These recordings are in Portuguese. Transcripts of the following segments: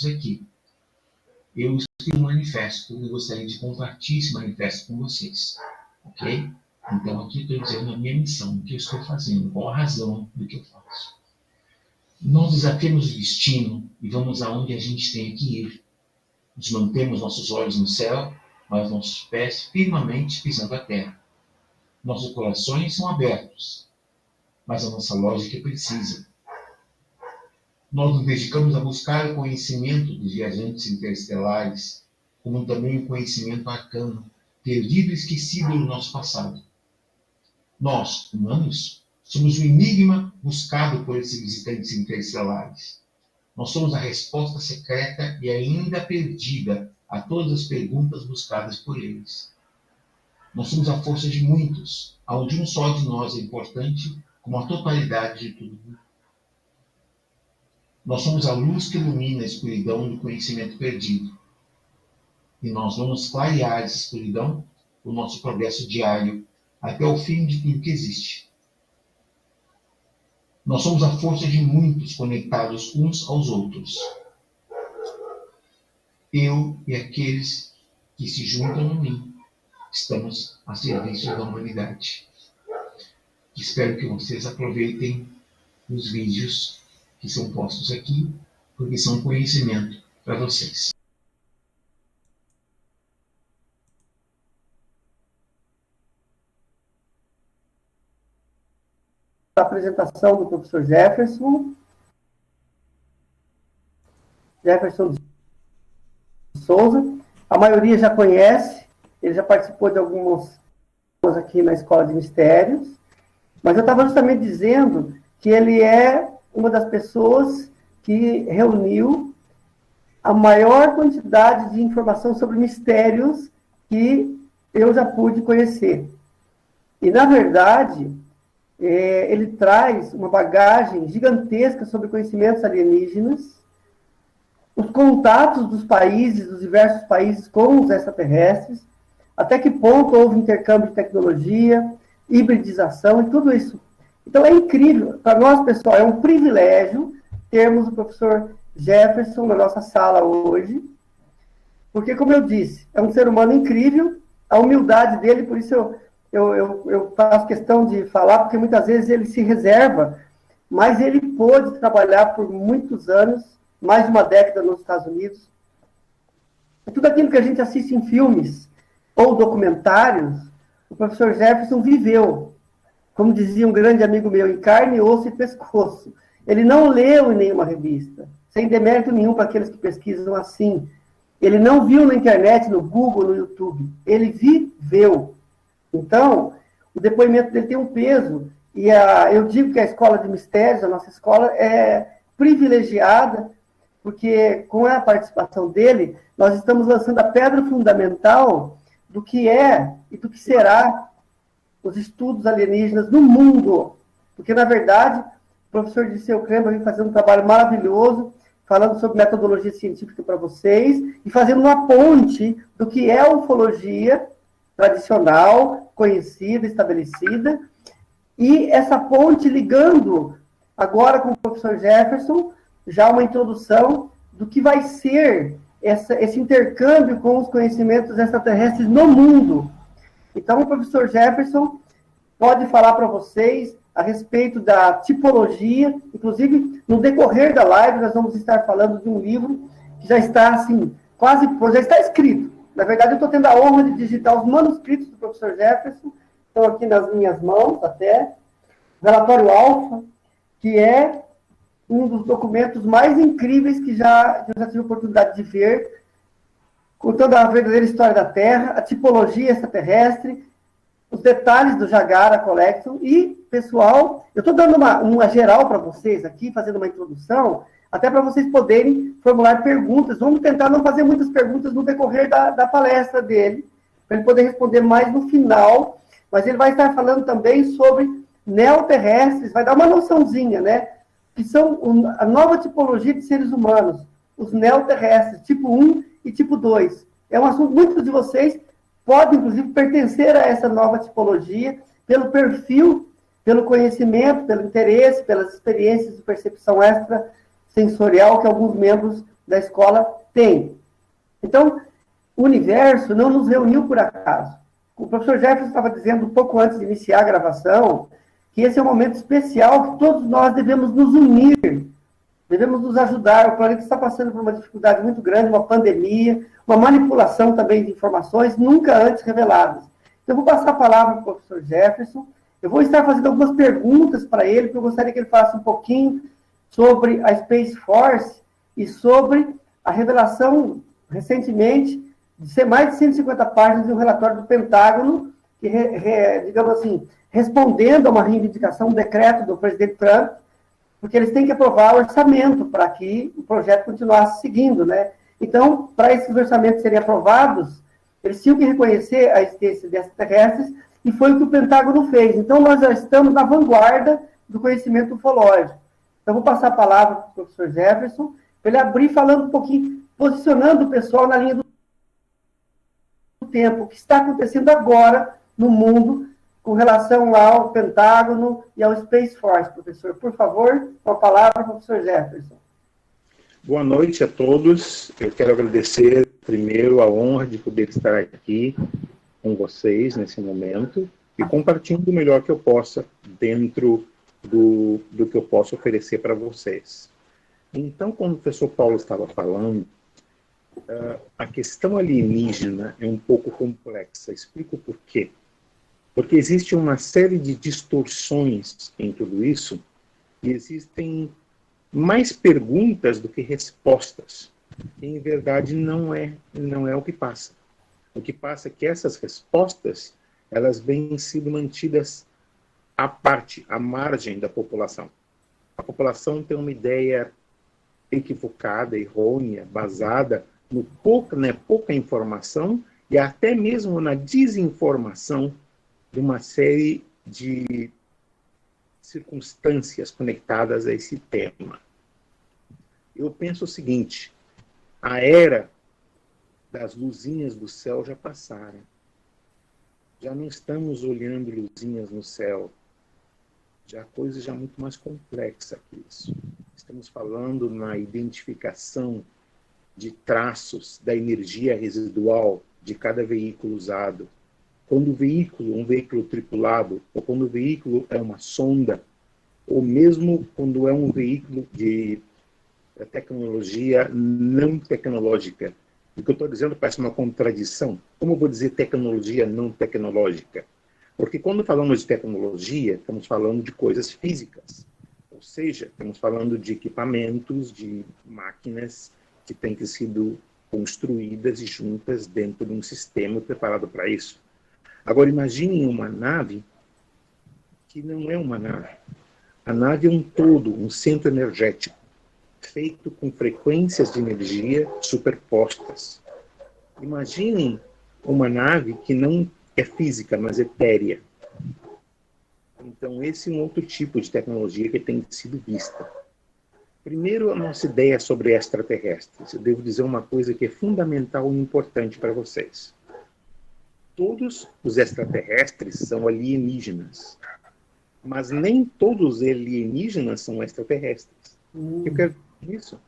pontos aqui. Eu escrevi um manifesto e gostaria de compartilhar esse manifesto com vocês. Ok? Então, aqui estou dizendo a minha missão, o que eu estou fazendo, qual a razão do que eu faço. Nós desafiamos o destino e vamos aonde a gente tem que ir. Nos mantemos nossos olhos no céu, mas nossos pés firmemente pisando a terra. Nossos corações são abertos, mas a nossa lógica é precisa. Nós nos dedicamos a buscar o conhecimento dos viajantes interestelares, como também o conhecimento arcano, perdido e esquecido no nosso passado. Nós, humanos, somos o enigma buscado por esses visitantes interestelares. Nós somos a resposta secreta e ainda perdida a todas as perguntas buscadas por eles. Nós somos a força de muitos, onde um só de nós é importante, como a totalidade de tudo. Nós somos a luz que ilumina a escuridão do conhecimento perdido. E nós vamos clarear essa escuridão, o nosso progresso diário, até o fim de tudo que existe. Nós somos a força de muitos conectados uns aos outros. Eu e aqueles que se juntam a mim, estamos a serviço da humanidade. Espero que vocês aproveitem os vídeos que são postos aqui, porque são conhecimento para vocês. A apresentação do professor Jefferson de Souza. A maioria já conhece, ele já participou de algumas aqui na Escola de Mistérios, mas eu estava justamente dizendo que ele é uma das pessoas que reuniu a maior quantidade de informação sobre mistérios que eu já pude conhecer. E, na verdade, ele traz uma bagagem gigantesca sobre conhecimentos alienígenas, os contatos dos países, dos diversos países com os extraterrestres, até que ponto houve intercâmbio de tecnologia, hibridização e tudo isso. Então é incrível, para nós, pessoal, é um privilégio termos o professor Jefferson na nossa sala hoje, porque, como eu disse, é um ser humano incrível, a humildade dele, por isso eu faço questão de falar, porque muitas vezes ele se reserva, mas ele pôde trabalhar por muitos anos, mais de uma década nos Estados Unidos. Tudo aquilo que a gente assiste em filmes ou documentários, o professor Jefferson viveu. Como dizia um grande amigo meu, em carne, osso e pescoço. Ele não leu em nenhuma revista, sem demérito nenhum para aqueles que pesquisam assim. Ele não viu na internet, no Google, no YouTube. Ele viveu. Então, o depoimento dele tem um peso. E eu digo que a Escola de Mistérios, a nossa escola, é privilegiada, porque com a participação dele, nós estamos lançando a pedra fundamental do que é e do que será os estudos alienígenas no mundo. Porque, na verdade, o professor Dirceu Kramer vem fazendo um trabalho maravilhoso, falando sobre metodologia científica para vocês, e fazendo uma ponte do que é a ufologia tradicional, conhecida, estabelecida, e essa ponte ligando, agora com o professor Jefferson, já uma introdução do que vai ser esse intercâmbio com os conhecimentos extraterrestres no mundo. Então, o professor Jefferson pode falar para vocês a respeito da tipologia, inclusive, no decorrer da live, nós vamos estar falando de um livro que já está, assim, quase, já está escrito. Na verdade, eu estou tendo a honra de digitar os manuscritos do professor Jefferson, estão aqui nas minhas mãos, até, relatório Alfa, que é um dos documentos mais incríveis que eu já tive a oportunidade de ver, contando a verdadeira história da Terra, a tipologia extraterrestre, os detalhes do Jagara Collection. E, pessoal, eu estou dando uma geral para vocês aqui, fazendo uma introdução, até para vocês poderem formular perguntas. Vamos tentar não fazer muitas perguntas no decorrer da palestra dele, para ele poder responder mais no final, mas ele vai estar falando também sobre neoterrestres, vai dar uma noçãozinha, né? Que são a nova tipologia de seres humanos, os neoterrestres, tipo 1 e tipo 2. É um assunto, muitos de vocês podem, inclusive, pertencer a essa nova tipologia, pelo perfil, pelo conhecimento, pelo interesse, pelas experiências de percepção extrasensorial que alguns membros da escola têm. Então, o universo não nos reuniu por acaso. O professor Jefferson estava dizendo um pouco antes de iniciar a gravação que esse é um momento especial que todos nós devemos nos unir, devemos nos ajudar. O planeta está passando por uma dificuldade muito grande, uma pandemia, uma manipulação também de informações nunca antes reveladas. Então, eu vou passar a palavra para o professor Jefferson. Eu vou estar fazendo algumas perguntas para ele, porque eu gostaria que ele falasse um pouquinho sobre a Space Force e sobre a revelação, recentemente, de ser mais de 150 páginas de um relatório do Pentágono, que, digamos assim, respondendo a uma reivindicação, um decreto do presidente Trump, porque eles têm que aprovar o orçamento para que o projeto continuasse seguindo, né? Então, para esses orçamentos serem aprovados, eles tinham que reconhecer a existência de extraterrestres, e foi o que o Pentágono fez. Então, nós já estamos na vanguarda do conhecimento ufológico. Então, vou passar a palavra para o professor Jefferson, para ele abrir falando um pouquinho, posicionando o pessoal na linha do tempo, o que está acontecendo agora no mundo com relação ao Pentágono e ao Space Force. Professor, por favor, com a palavra para o professor Jefferson. Boa noite a todos. Eu quero agradecer, primeiro, a honra de poder estar aqui com vocês nesse momento e compartilhando o melhor que eu possa dentro do que eu posso oferecer para vocês. Então, como o professor Paulo estava falando, a questão alienígena é um pouco complexa. Explico por quê. Porque existe uma série de distorções em tudo isso e existem mais perguntas do que respostas. E, em verdade, não é o que passa. O que passa é que essas respostas, elas vêm sendo mantidas à parte, à margem da população. A população tem uma ideia equivocada, errônea, basada no pouca informação e até mesmo na desinformação de uma série de circunstâncias conectadas a esse tema. Eu penso o seguinte: a era das luzinhas do céu já passaram. Já não estamos olhando luzinhas no céu. Já a coisa já é muito mais complexa que isso. Estamos falando na identificação de traços da energia residual de cada veículo usado. Quando o veículo, um veículo tripulado, ou quando o veículo é uma sonda, ou mesmo quando é um veículo de tecnologia não tecnológica. O que eu estou dizendo parece uma contradição. Como eu vou dizer tecnologia não tecnológica? Porque quando falamos de tecnologia, estamos falando de coisas físicas. Ou seja, estamos falando de equipamentos, de máquinas que têm que ser construídas e juntas dentro de um sistema preparado para isso. Agora, imaginem uma nave que não é uma nave. A nave é um todo, um centro energético, feito com frequências de energia superpostas. Imaginem uma nave que não é física, mas etérea. Então, esse é um outro tipo de tecnologia que tem sido vista. Primeiro, a nossa ideia sobre extraterrestres. Eu devo dizer uma coisa que é fundamental e importante para vocês. Todos os extraterrestres são alienígenas, mas nem todos os alienígenas são extraterrestres. Eu quero dizer isso.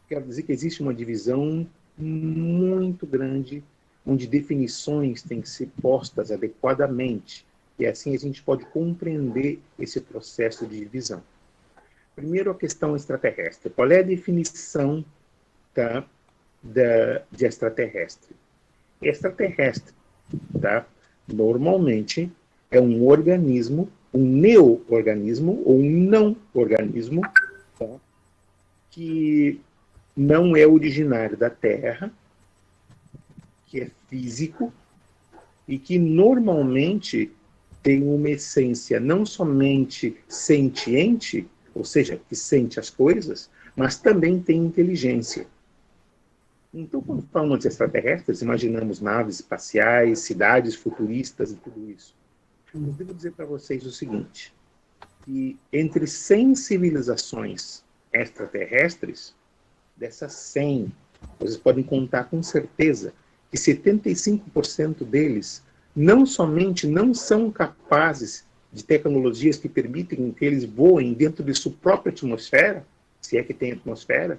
Quero dizer que existe uma divisão muito grande, onde definições têm que ser postas adequadamente, e assim a gente pode compreender esse processo de divisão. Primeiro, a questão extraterrestre. Qual é a definição de extraterrestre? Extraterrestre, normalmente, é um organismo, um neo-organismo ou um não-organismo, que não é originário da Terra, que é físico e que normalmente tem uma essência não somente sentiente, ou seja, que sente as coisas, mas também tem inteligência. Então, quando falamos de extraterrestres, imaginamos naves espaciais, cidades futuristas e tudo isso. Eu devo dizer para vocês o seguinte, que entre 100 civilizações extraterrestres, dessas 100, vocês podem contar com certeza que 75% deles não somente não são capazes de tecnologias que permitem que eles voem dentro de sua própria atmosfera, se é que tem atmosfera,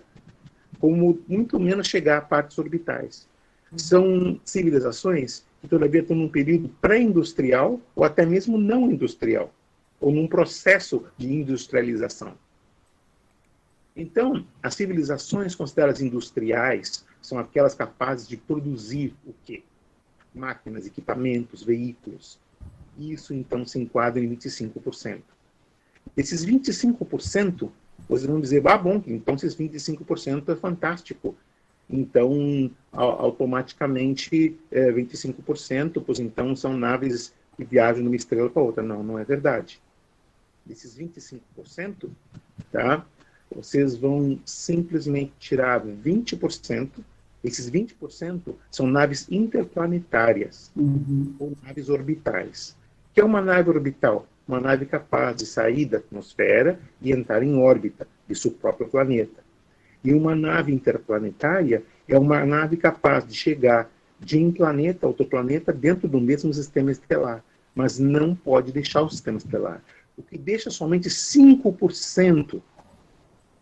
como muito menos chegar a partes orbitais. São civilizações que, todavia, estão num período pré-industrial ou até mesmo não industrial, ou num processo de industrialização. Então, as civilizações consideradas industriais são aquelas capazes de produzir o quê? Máquinas, equipamentos, veículos. Isso, então, se enquadra em 25%. Desses 25%, vocês vão dizer, bom, então esses 25% é fantástico. Então, automaticamente, 25%, pois então são naves que viajam de uma estrela para outra. Não, não é verdade. Desses 25%, tá? Vocês vão simplesmente tirar 20%. Esses 20% são naves interplanetárias, ou naves orbitais. O que é uma nave orbital? Uma nave capaz de sair da atmosfera e entrar em órbita de seu próprio planeta. E uma nave interplanetária é uma nave capaz de chegar de um planeta a outro planeta dentro do mesmo sistema estelar, mas não pode deixar o sistema estelar. O que deixa somente 5%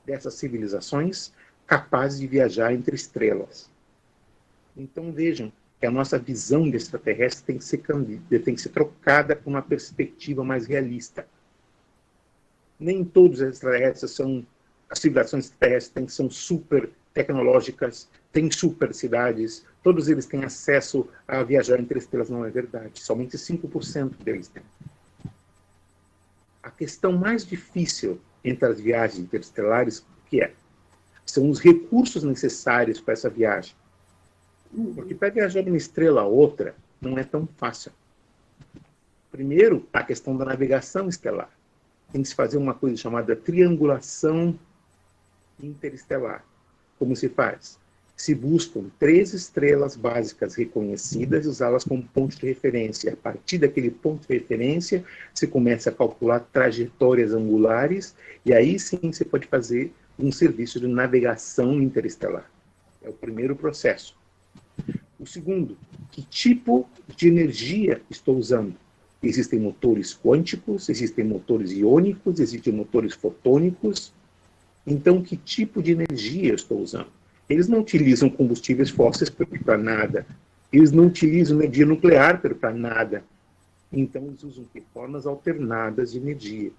dessas civilizações capazes de viajar entre estrelas. Então vejam que a nossa visão de extraterrestre tem que ser trocada por uma perspectiva mais realista. Nem todos os extraterrestres são, as civilizações extraterrestres são super tecnológicas, têm super cidades, todos eles têm acesso a viajar entre estrelas, não é verdade. Somente 5% deles têm. A questão mais difícil entre as viagens interestelares, o que é? São os recursos necessários para essa viagem. Porque para viajar de uma estrela a outra, não é tão fácil. Primeiro, a questão da navegação estelar. Tem que se fazer uma coisa chamada triangulação interestelar. Como se faz? Se buscam 3 estrelas básicas reconhecidas e usá-las como ponto de referência. A partir daquele ponto de referência, você começa a calcular trajetórias angulares e aí sim você pode fazer um serviço de navegação interestelar. É o primeiro processo. O segundo, que tipo de energia estou usando? Existem motores quânticos, existem motores iônicos, existem motores fotônicos. Então, que tipo de energia eu estou usando? Eles não utilizam combustíveis fósseis para nada. Eles não utilizam energia nuclear para nada. Então, eles usam formas alternadas de energia,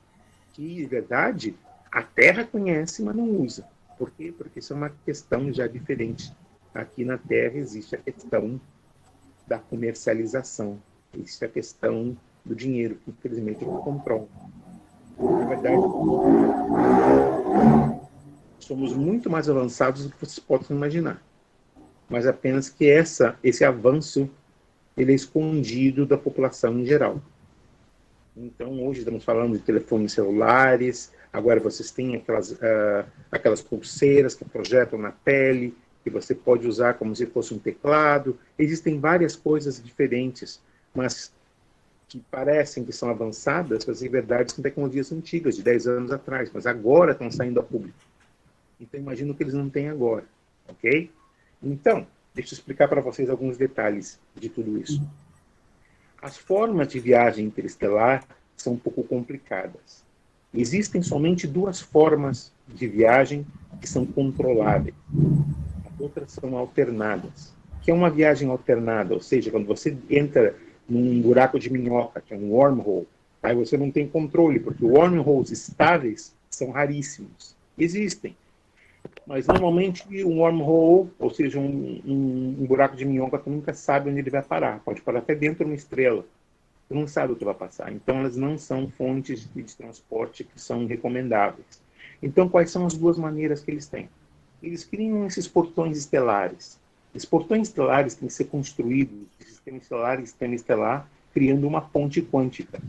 que, de verdade, a Terra conhece, mas não usa. Por quê? Porque isso é uma questão já diferente. Aqui na Terra existe a questão da comercialização, existe a questão do dinheiro, que infelizmente não controla. Na verdade, somos muito mais avançados do que vocês possam imaginar. Mas apenas que esse avanço ele é escondido da população em geral. Então, hoje estamos falando de telefones celulares, agora vocês têm aquelas pulseiras que projetam na pele, que você pode usar como se fosse um teclado. Existem várias coisas diferentes, mas que parecem que são avançadas, mas em verdade são tecnologias antigas, de 10 anos atrás, mas agora estão saindo a público. Então, imagino que eles não têm agora, ok? Então, deixa eu explicar para vocês alguns detalhes de tudo isso. As formas de viagem interestelar são um pouco complicadas. Existem somente 2 formas de viagem que são controláveis. As outras são alternadas. O que é uma viagem alternada? Ou seja, quando você entra num buraco de minhoca, que é um wormhole, aí você não tem controle, porque wormholes estáveis são raríssimos. Existem. Mas, normalmente, um wormhole, ou seja, um buraco de minhoca, tu nunca sabe onde ele vai parar. Pode parar até dentro de uma estrela. Tu não sabe o que vai passar. Então, elas não são fontes de transporte que são recomendáveis. Então, quais são as 2 maneiras que eles têm? Eles criam esses portões estelares. Esses portões estelares têm que ser construídos de sistema estelar em sistema estelar, criando uma ponte quântica.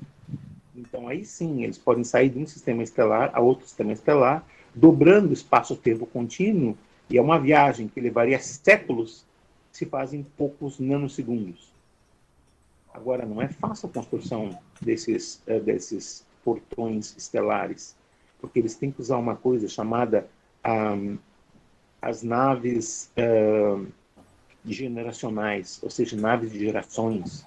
Então, aí sim, eles podem sair de um sistema estelar a outro sistema estelar, dobrando o espaço-tempo contínuo, e é uma viagem que levaria séculos, se faz em poucos nanosegundos. Agora, não é fácil a construção desses portões estelares, porque eles têm que usar uma coisa chamada as naves generacionais, ou seja, naves de gerações,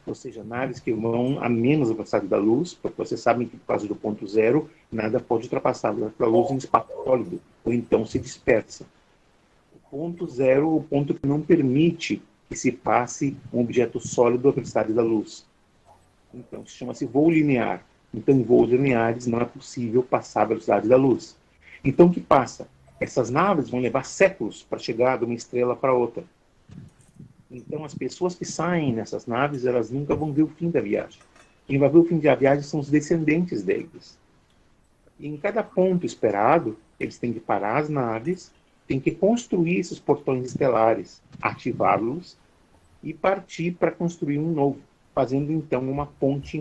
ou seja, naves que vão a menos velocidade da luz, porque vocês sabem que por causa do ponto zero, nada pode ultrapassar a luz em espaço sólido, ou então se dispersa. ponto zero, o ponto que não permite que se passe um objeto sólido à velocidade da luz. Então, chama-se voo linear. Então, em voos lineares, não é possível passar a velocidade da luz. Então, o que passa? Essas naves vão levar séculos para chegar de uma estrela para outra. Então, as pessoas que saem nessas naves, elas nunca vão ver o fim da viagem. Quem vai ver o fim da viagem são os descendentes deles. E em cada ponto esperado, eles têm que parar as naves, têm que construir esses portões estelares, ativá-los e partir para construir um novo, fazendo então uma ponte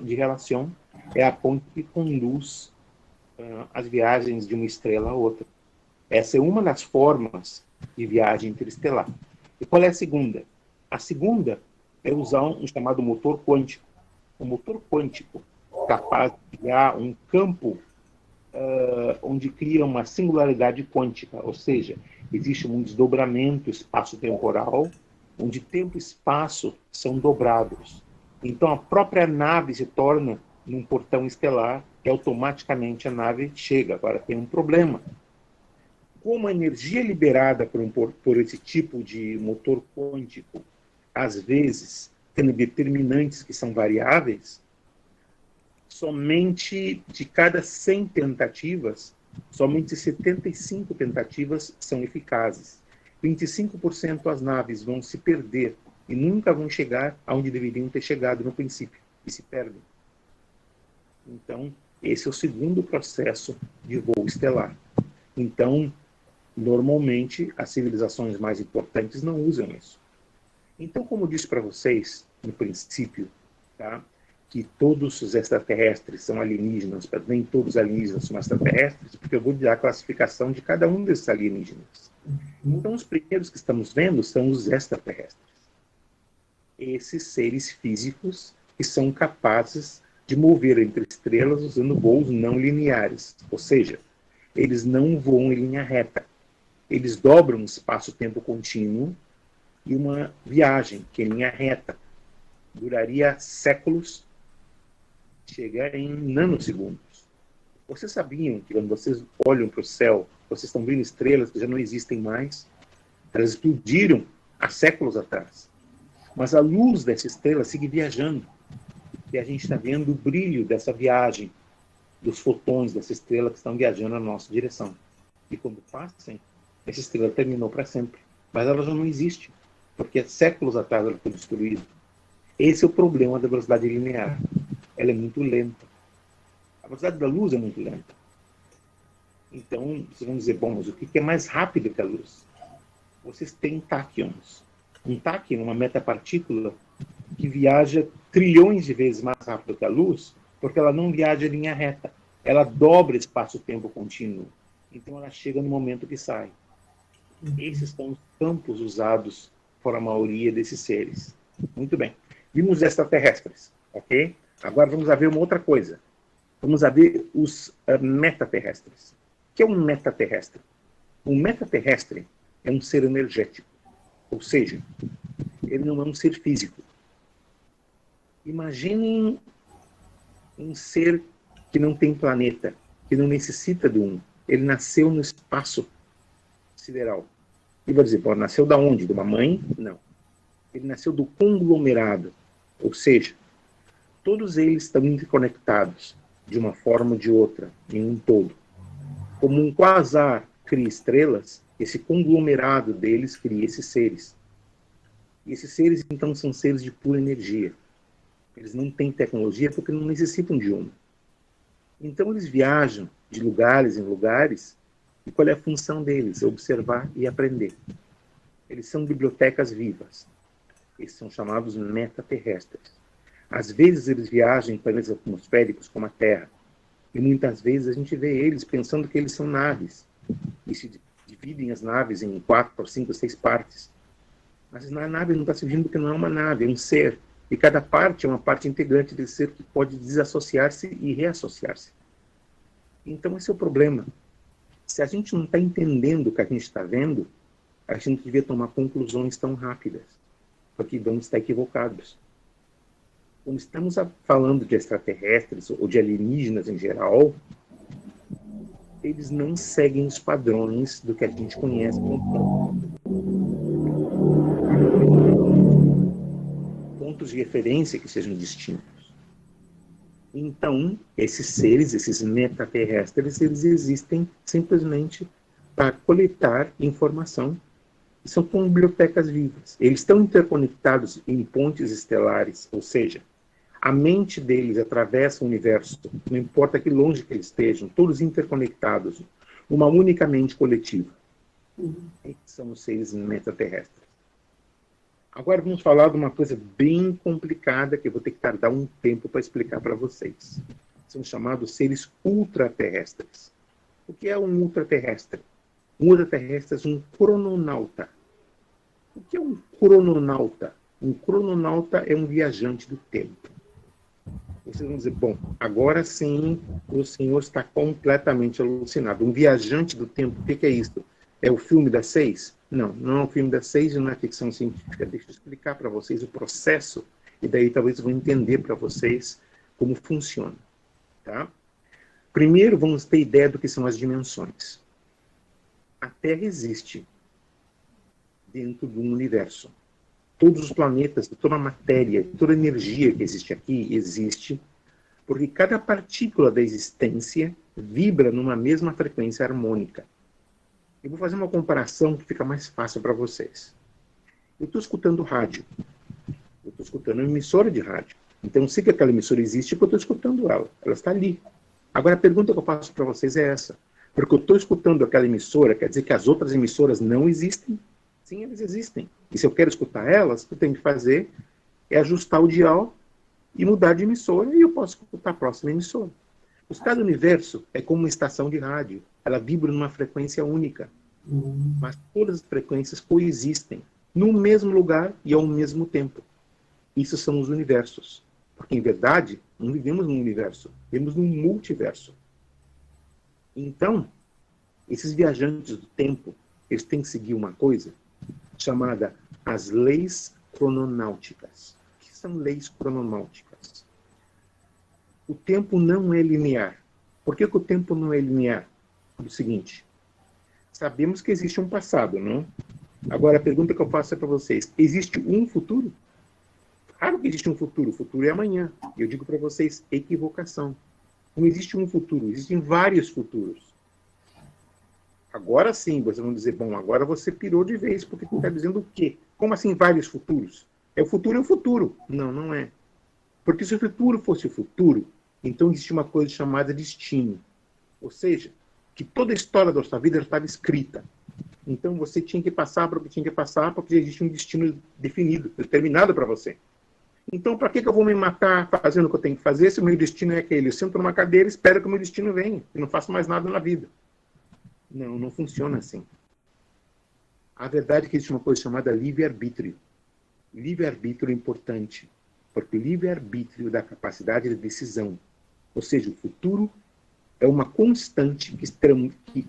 de relação, é a ponte que conduz as viagens de uma estrela a outra. Essa é uma das formas de viagem interestelar. E qual é a segunda? A segunda é usar um chamado motor quântico. O motor quântico capaz de criar um campo onde cria uma singularidade quântica, ou seja, existe um desdobramento espaço-temporal, onde tempo e espaço são dobrados. Então a própria nave se torna num portão estelar e automaticamente a nave chega. Agora tem um problema. Como a energia liberada por esse tipo de motor quântico, às vezes, tendo determinantes que são variáveis, somente de cada 100 tentativas, somente 75 tentativas são eficazes. 25% as naves vão se perder e nunca vão chegar aonde deveriam ter chegado no princípio, e se perdem. Então, esse é o segundo processo de voo estelar. Então, normalmente, as civilizações mais importantes não usam isso. Então, como eu disse para vocês, no princípio, tá, que todos os extraterrestres são alienígenas, mas nem todos os alienígenas são extraterrestres, porque eu vou dar a classificação de cada um desses alienígenas. Então, os primeiros que estamos vendo são os extraterrestres. Esses seres físicos que são capazes de mover entre estrelas usando voos não lineares, ou seja, eles não voam em linha reta. Eles dobram um espaço-tempo contínuo e uma viagem, que em linha reta duraria séculos, chega em nanosegundos. Vocês sabiam que quando vocês olham para o céu, vocês estão vendo estrelas que já não existem mais? Elas explodiram há séculos atrás. Mas a luz dessa estrela segue viajando. E a gente está vendo o brilho dessa viagem, dos fotões dessa estrela que estão viajando na nossa direção. E quando passam, essa estrela terminou para sempre. Mas ela já não existe, porque há séculos atrás ela foi destruída. Esse é o problema da velocidade linear. Ela é muito lenta. A velocidade da luz é muito lenta. Então, vocês vão dizer, bom, mas o que é mais rápido que a luz? Vocês têm táquions. Um táquion é uma metapartícula que viaja trilhões de vezes mais rápido que a luz, porque ela não viaja em linha reta. Ela dobra espaço-tempo contínuo. Então, ela chega no momento que sai. Esses são os campos usados por a maioria desses seres. Muito bem. Vimos extraterrestres, ok? Agora vamos ver uma outra coisa. Vamos ver os metaterrestres. O que é um metaterrestre? Um metaterrestre é um ser energético. Ou seja, ele não é um ser físico. Imaginem um ser que não tem planeta, que não necessita de um. Ele nasceu no espaço sideral. E vai dizer, pô, nasceu da onde? De uma mãe? Não. Ele nasceu do conglomerado. Ou seja, todos eles estão interconectados de uma forma ou de outra, em um todo. Como um quasar cria estrelas, esse conglomerado deles cria esses seres. E esses seres, então, são seres de pura energia. Eles não têm tecnologia porque não necessitam de uma. Então, eles viajam de lugares em lugares, e qual é a função deles? Observar e aprender. Eles são bibliotecas vivas. Eles são chamados metaterrestres. Às vezes eles viajam em planetas atmosféricos como a Terra. E muitas vezes a gente vê eles pensando que eles são naves. E se dividem as naves em 4, 5, 6 partes. Mas a nave não está se dividindo porque não é uma nave, é um ser. E cada parte é uma parte integrante desse ser que pode desassociar-se e reassociar-se. Então esse é o problema. Se a gente não está entendendo o que a gente está vendo, a gente não devia tomar conclusões tão rápidas. Porque vamos estar equivocados. Quando estamos falando de extraterrestres ou de alienígenas em geral, eles não seguem os padrões do que a gente conhece como pontos de referência que sejam distintos. Então, esses seres, esses metaterrestres, eles existem simplesmente para coletar informação. São como bibliotecas vivas. Eles estão interconectados em pontes estelares, ou seja, a mente deles atravessa o universo, não importa que longe que eles estejam, todos interconectados, uma única mente coletiva. Esses são os seres metaterrestres. Agora vamos falar de uma coisa bem complicada que eu vou ter que tardar um tempo para explicar para vocês. São chamados seres ultraterrestres. O que é um ultraterrestre? Um ultraterrestre é um crononauta. O que é um crononauta? Um crononauta é um viajante do tempo. Vocês vão dizer, bom, agora sim o senhor está completamente alucinado. Um viajante do tempo, o que é isso? É o filme das 6? Não, não é o filme das 6 e não é ficção científica. Deixa eu explicar para vocês o processo e daí talvez vão entender para vocês como funciona. Tá? Primeiro, vamos ter ideia do que são as dimensões. A Terra existe dentro do universo. Todos os planetas, toda a matéria, toda a energia que existe aqui existe porque cada partícula da existência vibra numa mesma frequência harmônica. Eu vou fazer uma comparação que fica mais fácil para vocês. Eu estou escutando rádio. Eu estou escutando uma emissora de rádio. Então eu sei que aquela emissora existe porque eu estou escutando ela. Ela está ali. Agora a pergunta que eu faço para vocês é essa. Porque eu estou escutando aquela emissora, quer dizer que as outras emissoras não existem? Sim, elas existem. E se eu quero escutar elas, o que eu tenho que fazer é ajustar o dial e mudar de emissora e eu posso escutar a próxima emissora. Cada universo é como uma estação de rádio. Ela vibra numa frequência única. Mas todas as frequências coexistem no mesmo lugar e ao mesmo tempo. Isso são os universos. Porque, em verdade, não vivemos num universo. Vivemos num multiverso. Então, esses viajantes do tempo, eles têm que seguir uma coisa chamada as leis crononáuticas. O que são leis crononáuticas? O tempo não é linear. Por que o tempo não é linear? É o seguinte, sabemos que existe um passado, não? Agora, a pergunta que eu faço é para vocês, existe um futuro? Claro que existe um futuro, o futuro é amanhã. E eu digo para vocês, equivocação. Não existe um futuro, existem vários futuros. Agora sim, vocês vão dizer, bom, agora você pirou de vez, porque tu está dizendo o quê? Como assim vários futuros? O futuro é o futuro. Não, não é. Porque se o futuro fosse o futuro, então existe uma coisa chamada destino. Ou seja, que toda a história da sua vida estava escrita. Então você tinha que passar para o que tinha que passar, porque existe um destino definido, determinado para você. Então, para que eu vou me matar fazendo o que eu tenho que fazer se o meu destino é aquele? Eu sento numa cadeira e espero que o meu destino venha. E não faço mais nada na vida. Não, não funciona assim. A verdade é que existe uma coisa chamada livre-arbítrio. Livre-arbítrio é importante, porque o livre-arbítrio dá capacidade de decisão. Ou seja, o futuro é uma constante que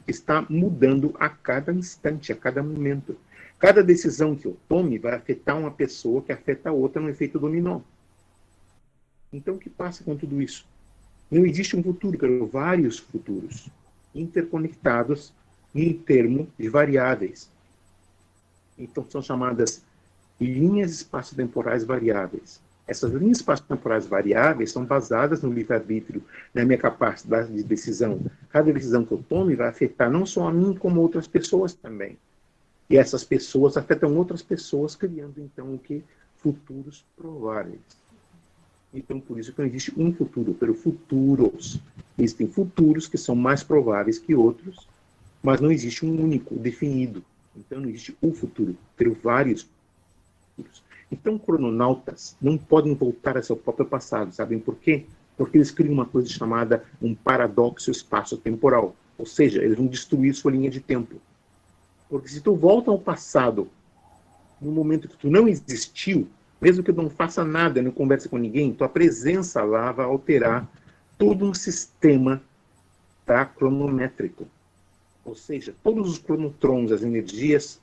está mudando a cada instante, a cada momento. Cada decisão que eu tome vai afetar uma pessoa que afeta a outra no efeito dominó. Então, o que passa com tudo isso? Não existe um futuro, pero vários futuros interconectados em termos de variáveis. Então, são chamadas linhas espaço-temporais variáveis. Essas linhas espaço-temporais variáveis são basadas no livre-arbítrio, na minha capacidade de decisão. Cada decisão que eu tome vai afetar não só a mim, como outras pessoas também. E essas pessoas afetam outras pessoas, criando, então, o que? Futuros prováveis. Então, por isso que não existe um futuro, pero futuros. Existem futuros que são mais prováveis que outros, mas não existe um único, definido. Então, não existe um futuro, pero vários futuros. Então, crononautas não podem voltar a seu próprio passado. Sabem por quê? Porque eles criam uma coisa chamada um paradoxo espaço-temporal. Ou seja, eles vão destruir sua linha de tempo. Porque se tu volta ao passado, no momento que tu não existiu, mesmo que eu não faça nada, não converse com ninguém, tua presença lá vai alterar todo um sistema cronométrico. Ou seja, todos os cronotrons, as energias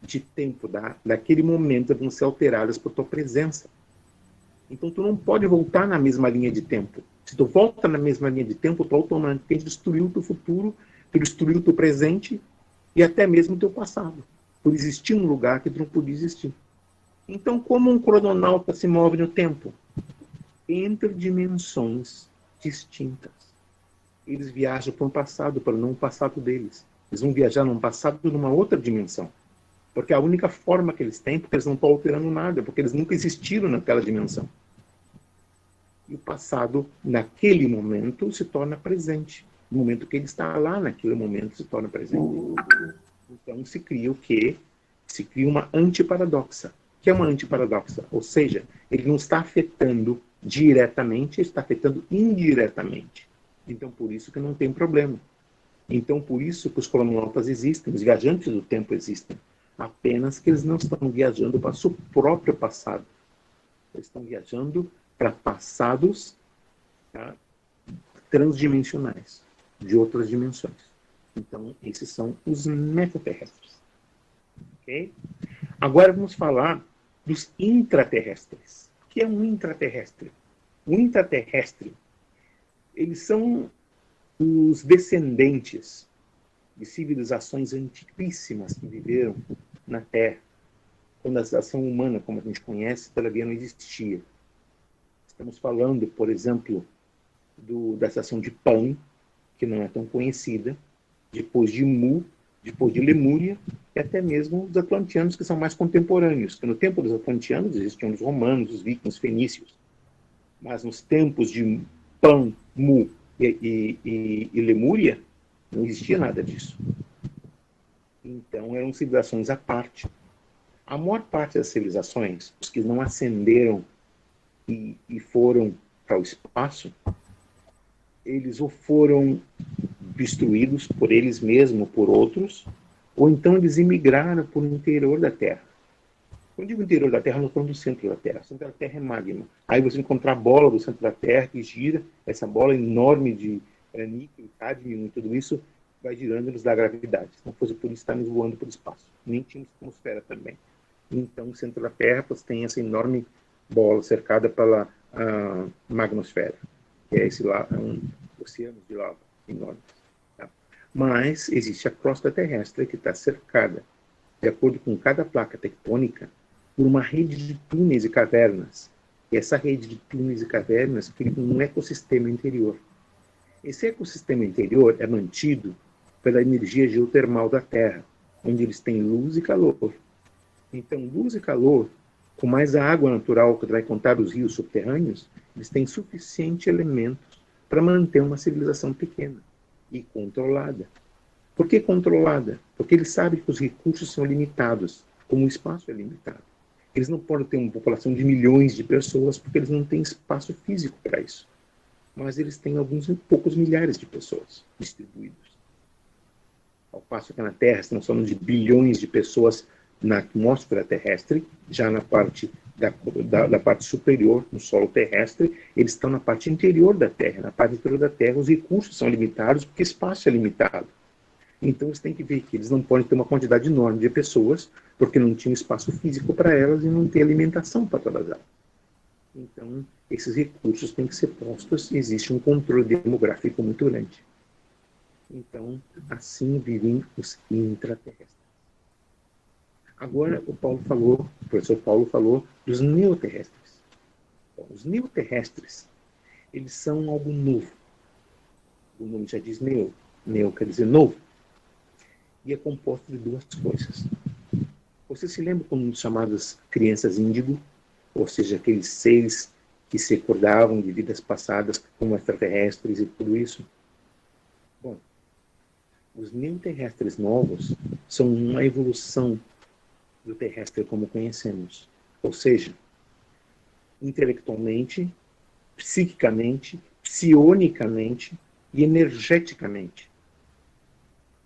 de tempo daquele momento vão ser alteradas por tua presença. Então tu não pode voltar na mesma linha de tempo. Se tu volta na mesma linha de tempo, tu automaticamente destruiu o teu futuro tu destruiu o teu presente e até mesmo o teu passado, por existir um lugar que tu não podia existir. Então, como um crononauta se move no tempo? Entre dimensões distintas. Eles viajam para um passado, para não um passado deles. Eles vão viajar num passado numa outra dimensão. Porque é a única forma que eles têm, porque eles não estão alterando nada, porque eles nunca existiram naquela dimensão. E o passado, naquele momento, se torna presente. No momento que ele está lá, naquele momento, se torna presente. Então, se cria o quê? Se cria uma antiparadoxa. O que é uma antiparadoxa? Ou seja, ele não está afetando diretamente, ele está afetando indiretamente. Então, por isso que não tem problema. Então, por isso que os crononautas existem, os viajantes do tempo existem. Apenas que eles não estão viajando para o seu próprio passado. Eles estão viajando para passados, tá, transdimensionais, de outras dimensões. Então, esses são os metaterrestres. Okay? Agora vamos falar dos intraterrestres. O que é um intraterrestre? Um intraterrestre, eles são os descendentes de civilizações antiquíssimas que viveram na Terra, quando a civilização humana, como a gente conhece, todavia não existia. Estamos falando, por exemplo, da estação de Pan, que não é tão conhecida, depois de Mu, depois de Lemúria, e até mesmo os atlanteanos, que são mais contemporâneos. Porque no tempo dos atlanteanos existiam os romanos, os vikings, os fenícios. Mas nos tempos de Pan, Mu e Lemúria, não existia nada disso. Então eram civilizações à parte. A maior parte das civilizações, os que não ascenderam e foram para o espaço, eles ou foram destruídos por eles mesmos, por outros, ou então eles imigraram para o interior da Terra. Quando digo interior da Terra, não estou no centro da Terra. O centro da Terra é magma. Aí você encontra a bola do centro da Terra que gira, essa bola enorme de níquel, cádmio e tudo isso vai girando e nos dá gravidade. Se não fosse por isso, estamos voando para o espaço. Nem tínhamos atmosfera também. Então, o centro da Terra tem essa enorme bola cercada pela magnosfera, que é esse lá, um oceano de lava enorme. Tá? Mas existe a crosta terrestre que está cercada, de acordo com cada placa tectônica, por uma rede de túneis e cavernas. E essa rede de túneis e cavernas cria um ecossistema interior. Esse ecossistema interior é mantido pela energia geotermal da Terra, onde eles têm luz e calor. Então, luz e calor, com mais a água natural que vai contar os rios subterrâneos, eles têm suficiente elementos para manter uma civilização pequena e controlada. Por que controlada? Porque eles sabem que os recursos são limitados, como o espaço é limitado. Eles não podem ter uma população de milhões de pessoas porque eles não têm espaço físico para isso. Mas eles têm alguns poucos milhares de pessoas distribuídos. Ao passo que na Terra estamos falando de bilhões de pessoas na atmosfera terrestre, já na parte da parte superior, no solo terrestre, eles estão na parte interior da Terra. Na parte interior da Terra, os recursos são limitados porque o espaço é limitado. Então, você tem que ver que eles não podem ter uma quantidade enorme de pessoas, porque não tinha espaço físico para elas e não tem alimentação para todas elas. Então, esses recursos têm que ser postos e existe um controle demográfico muito grande. Então, assim vivem os intraterrestres. Agora, o professor Paulo falou dos neoterrestres. Bom, os neoterrestres, eles são algo novo. O nome já diz neo. Neo quer dizer novo. E é composto de duas coisas. Você se lembra como chamadas crianças índigo? Ou seja, aqueles seres que se recordavam de vidas passadas como extraterrestres e tudo isso? Bom, os neoterrestres novos são uma evolução do terrestre como conhecemos. Ou seja, intelectualmente, psiquicamente, psionicamente e energeticamente.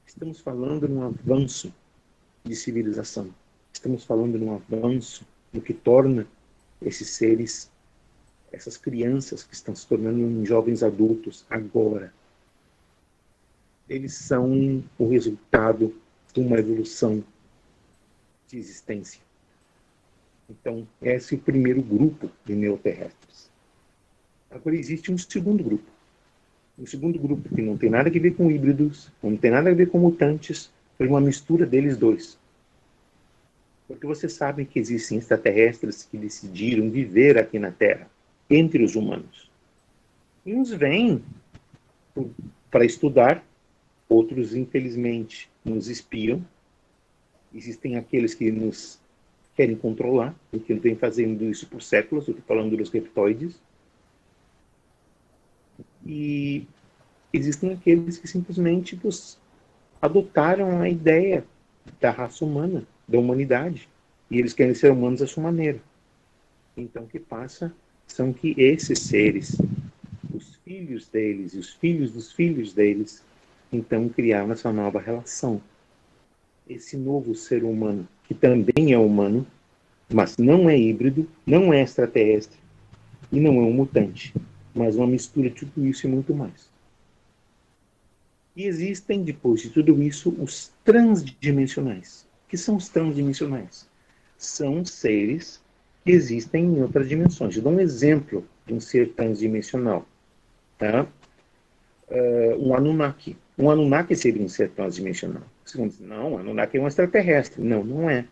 Estamos falando de um avanço de civilização. Estamos falando de um avanço no que torna esses seres, essas crianças que estão se tornando jovens adultos agora. Eles são o resultado de uma evolução de existência. Então, esse é o primeiro grupo de neoterrestres. Agora existe um segundo grupo. O segundo grupo, que não tem nada a ver com híbridos, não tem nada a ver com mutantes, foi uma mistura deles dois. Porque vocês sabem que existem extraterrestres que decidiram viver aqui na Terra, entre os humanos. E uns vêm para estudar, outros, infelizmente, nos espiam. Existem aqueles que nos querem controlar, e que vêm fazendo isso por séculos. Eu estou falando dos reptoides. E existem aqueles que simplesmente adotaram a ideia da raça humana, da humanidade. E eles querem ser humanos à sua maneira. Então, o que passa são que esses seres, os filhos deles e os filhos dos filhos deles, então criaram essa nova relação. Esse novo ser humano, que também é humano, mas não é híbrido, não é extraterrestre e não é um mutante, mas uma mistura de tudo isso e muito mais. E existem, depois de tudo isso, os transdimensionais. O que são os transdimensionais? São seres que existem em outras dimensões. Eu dou um exemplo de um ser transdimensional. Tá? Um Anunnaki. Um Anunnaki seria um ser transdimensional. Vocês vão dizer, não, o Anunnaki é um extraterrestre. Não, não é.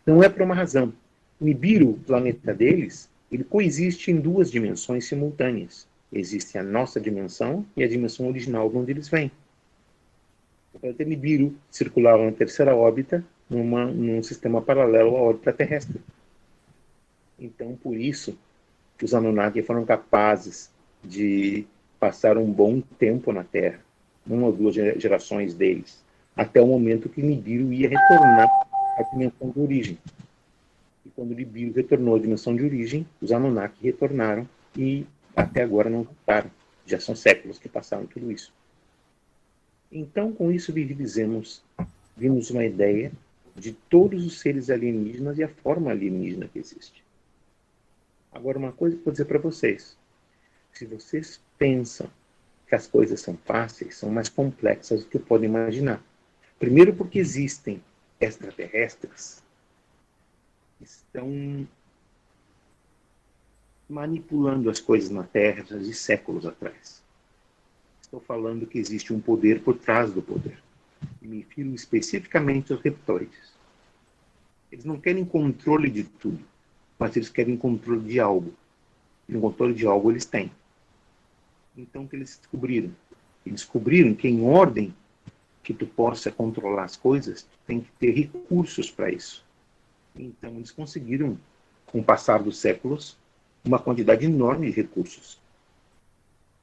Não é por uma razão. Nibiru, o planeta deles, ele coexiste em duas dimensões simultâneas. Existe a nossa dimensão e a dimensão original de onde eles vêm. O planeta Nibiru circulava na terceira órbita num sistema paralelo à órbita terrestre. Então, por isso, que os Anunnaki foram capazes de passar um bom tempo na Terra, uma ou duas gerações deles, até o momento que Nibiru ia retornar à dimensão de origem. E quando Nibiru retornou à dimensão de origem, os Anunnaki retornaram e até agora não voltaram. Já são séculos que passaram tudo isso. Então, com isso, vimos uma ideia de todos os seres alienígenas e a forma alienígena que existe. Agora, uma coisa que eu vou dizer para vocês. Se vocês pensam que as coisas são fáceis, são mais complexas do que podem imaginar. Primeiro porque existem extraterrestres que estão manipulando as coisas na Terra de séculos atrás. Estou falando que existe um poder por trás do poder. E me refiro especificamente aos reptoides. Eles não querem controle de tudo, mas eles querem controle de algo. E o controle de algo eles têm. Então, o que eles descobriram? Eles descobriram que em ordem que tu possa controlar as coisas, tu tem que ter recursos para isso. Então, eles conseguiram, com o passar dos séculos, uma quantidade enorme de recursos.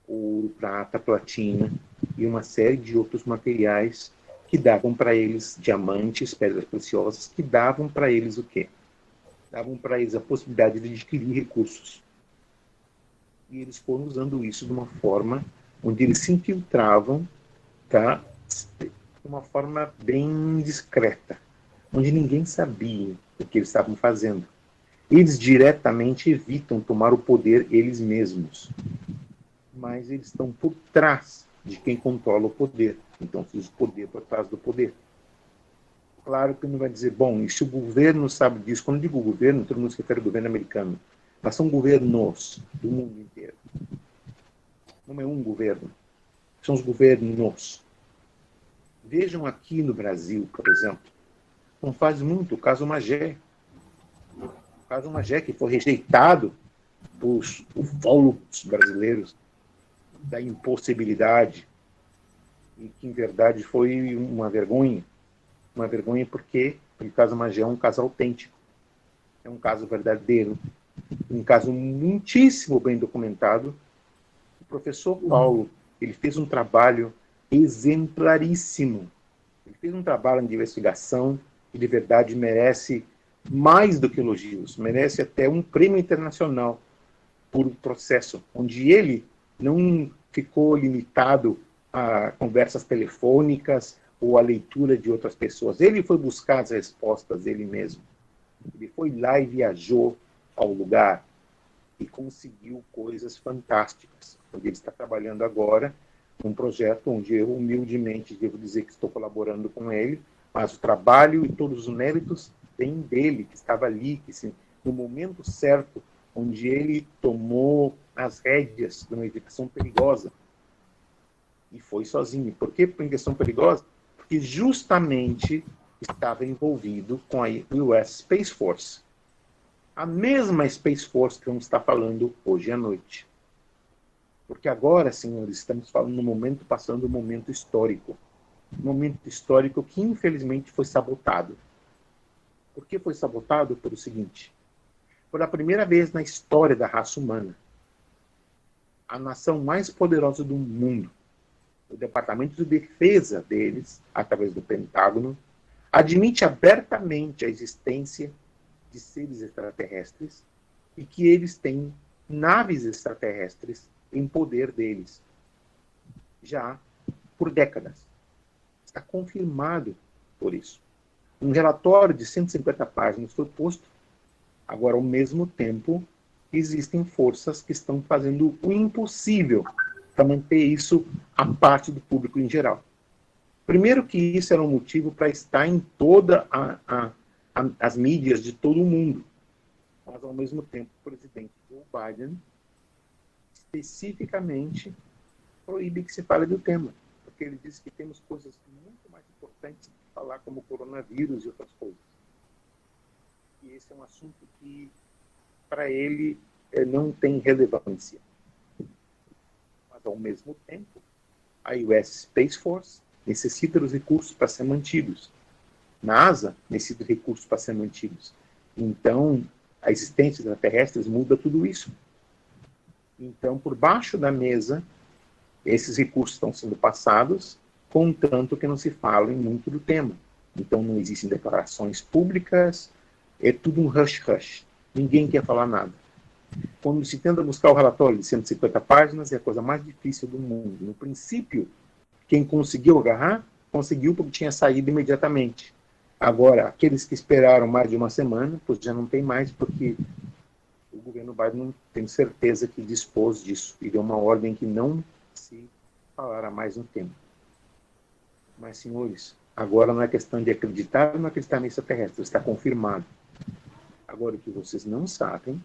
Ouro, prata, platina e uma série de outros materiais que davam para eles diamantes, pedras preciosas, que davam para eles o quê? Davam para eles a possibilidade de adquirir recursos. E eles foram usando isso de uma forma onde eles se infiltravam, tá? De uma forma bem discreta, onde ninguém sabia o que eles estavam fazendo. Eles diretamente evitam tomar o poder eles mesmos, mas eles estão por trás de quem controla o poder. Então, se o poder por trás do poder. Claro que não vai dizer, bom, e se o governo sabe disso? Quando eu digo governo, todo mundo se refere ao governo americano. Mas são governos do mundo inteiro. Não é um governo. São os governos. Vejam aqui no Brasil, por exemplo, não faz muito o caso Magé. O caso Magé, que foi rejeitado por ufólogos brasileiros da impossibilidade, e que, em verdade, foi uma vergonha. Uma vergonha porque o caso Magé é um caso autêntico. É um caso verdadeiro. Um caso muitíssimo bem documentado. O professor Paulo, ele fez um trabalho exemplaríssimo. Ele fez um trabalho de investigação que, de verdade, merece mais do que elogios. Merece até um prêmio internacional por um processo onde ele não ficou limitado a conversas telefônicas ou a leitura de outras pessoas. Ele foi buscar as respostas dele mesmo. Ele foi lá e viajou ao lugar e conseguiu coisas fantásticas. Ele está trabalhando agora num projeto onde eu, humildemente, devo dizer que estou colaborando com ele, mas o trabalho e todos os méritos vêm dele, que estava ali, que no momento certo, onde ele tomou as rédeas de uma investigação perigosa, E foi sozinho. Por que em questão perigosa? Porque justamente estava envolvido com a US Space Force. A mesma Space Force que vamos estar falando hoje à noite. Porque agora, senhores, estamos falando no momento, passando um momento histórico. Um momento histórico que, infelizmente, foi sabotado. Por que foi sabotado? Pelo seguinte. Pela primeira vez na história da raça humana, a nação mais poderosa do mundo, o Departamento de Defesa deles, através do Pentágono, admite abertamente a existência de seres extraterrestres e que eles têm naves extraterrestres em poder deles, já por décadas. Está confirmado por isso. Um relatório de 150 páginas foi posto. Agora, ao mesmo tempo, existem forças que estão fazendo o impossível para manter isso à parte do público em geral. Primeiro que isso era um motivo para estar em todas as mídias de todo o mundo. Mas, ao mesmo tempo, o presidente Joe Biden especificamente proíbe que se fale do tema, porque ele diz que temos coisas muito mais importantes que falar, como o coronavírus e outras coisas. E esse é um assunto que, para ele, não tem relevância. Mas, ao mesmo tempo, a US Space Force necessita dos recursos para ser mantidos. NASA necessita de recursos para ser mantidos. Então, a existência extraterrestres muda tudo isso. Então, por baixo da mesa, esses recursos estão sendo passados, contanto que não se fale muito do tema. Então, não existem declarações públicas, é tudo um hush-hush. Ninguém quer falar nada. Quando se tenta buscar o relatório de 150 páginas, é a coisa mais difícil do mundo. No princípio, quem conseguiu agarrar, conseguiu porque tinha saído imediatamente. Agora, aqueles que esperaram mais de uma semana, pois já não tem mais, porque o governo Biden tem certeza que dispôs disso e deu uma ordem que não se falará mais no tema. Mas, senhores, agora não é questão de acreditar ou não acreditar nisso extraterrestre, está confirmado. Agora, o que vocês não sabem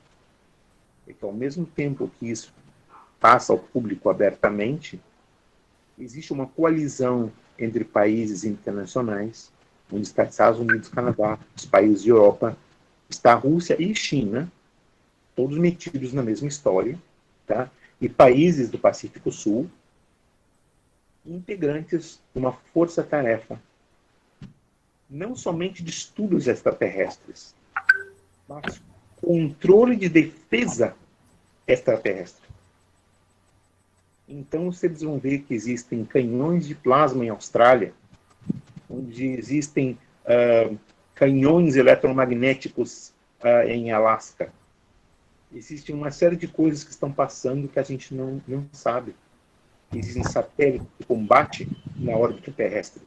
é que, ao mesmo tempo que isso passa ao público abertamente, existe uma coalizão entre países internacionais, onde está Estados Unidos, Canadá, os países de Europa, está a Rússia e China, todos metidos na mesma história, tá? E países do Pacífico Sul, integrantes de uma força-tarefa, não somente de estudos extraterrestres, mas controle de defesa extraterrestre. Então, vocês vão ver que existem canhões de plasma em Austrália, onde existem canhões eletromagnéticos em Alasca. Existe uma série de coisas que estão passando que a gente não sabe. Existem satélites de combate na órbita terrestre.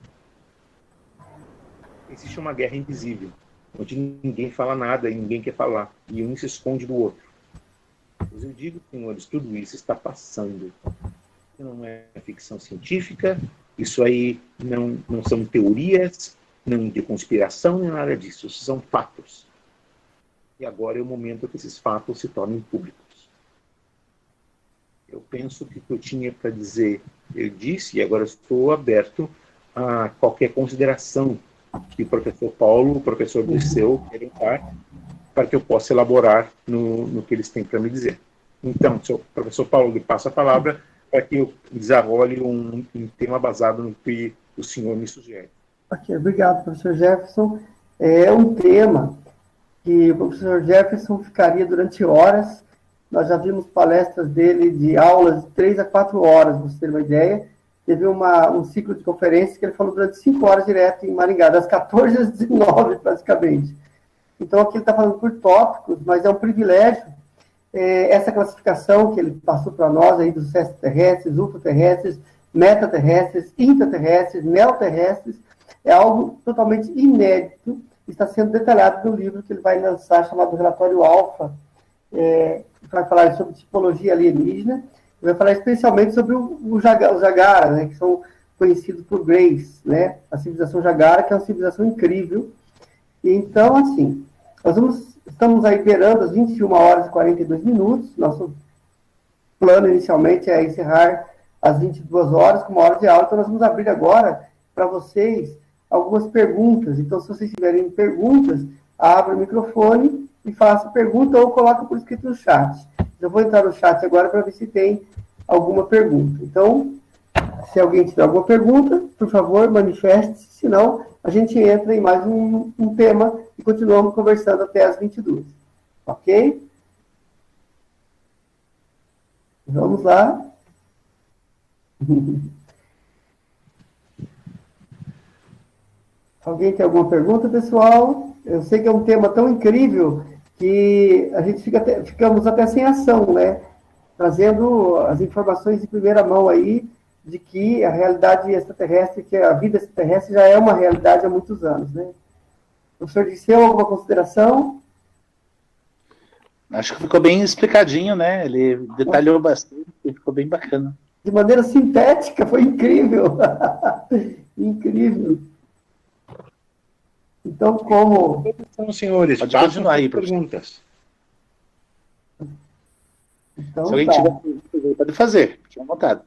Existe uma guerra invisível, onde ninguém fala nada e ninguém quer falar, e um se esconde do outro. Mas eu digo, senhores, tudo isso está passando. Não é ficção científica, isso aí não são teorias, não de conspiração, nem nada disso, são fatos. E agora é o momento que esses fatos se tornem públicos. Eu penso que o que eu tinha para dizer, eu disse, e agora estou aberto a qualquer consideração que o professor Paulo, o professor Dirceu querem dar, para que eu possa elaborar no que eles têm para me dizer. Então, professor Paulo, lhe passo a palavra para que eu desarrole um tema baseado no que o senhor me sugere. Ok, obrigado, professor Jefferson. É um tema que o professor Jefferson ficaria durante horas. Nós já vimos palestras dele de aulas de 3 a 4 horas, para você ter uma ideia. Teve um ciclo de conferências que ele falou durante 5 horas direto em Maringá, das 14 às 19, praticamente. Então, aqui ele está falando por tópicos, mas é um privilégio essa classificação que ele passou para nós aí dos extraterrestres, ultraterrestres, metaterrestres, intraterrestres, neoterrestres, é algo totalmente inédito, está sendo detalhado no livro que ele vai lançar, chamado Relatório Alfa, que vai falar sobre tipologia alienígena, vai falar especialmente sobre os Jagara, né, que são conhecidos por Grace, né, a civilização Jagara, que é uma civilização incrível. E então, assim, estamos aí beirando as 21 horas e 42 minutos, nosso plano inicialmente é encerrar às 22 horas, com 1 hora de aula. Então, nós vamos abrir agora para vocês algumas perguntas. Então, se vocês tiverem perguntas, abra o microfone e faça pergunta ou coloque por escrito no chat. Eu vou entrar no chat agora para ver se tem alguma pergunta. Então, se alguém tiver alguma pergunta, por favor, manifeste-se. Senão, a gente entra em mais um tema e continuamos conversando até as 22. Ok? Vamos lá. Alguém tem alguma pergunta, pessoal? Eu sei que é um tema tão incrível que a gente ficamos até sem ação, né? Trazendo as informações de primeira mão aí de que a realidade extraterrestre, que a vida extraterrestre já é uma realidade há muitos anos, né? Professor Dirceu, alguma consideração? Acho que ficou bem explicadinho, né? Ele detalhou bastante, ficou bem bacana. De maneira sintética, foi incrível. Incrível. Então, como... Então, senhores, pode continuar aí, perguntas. Então, se alguém tiver pergunta, pode fazer, fique à vontade.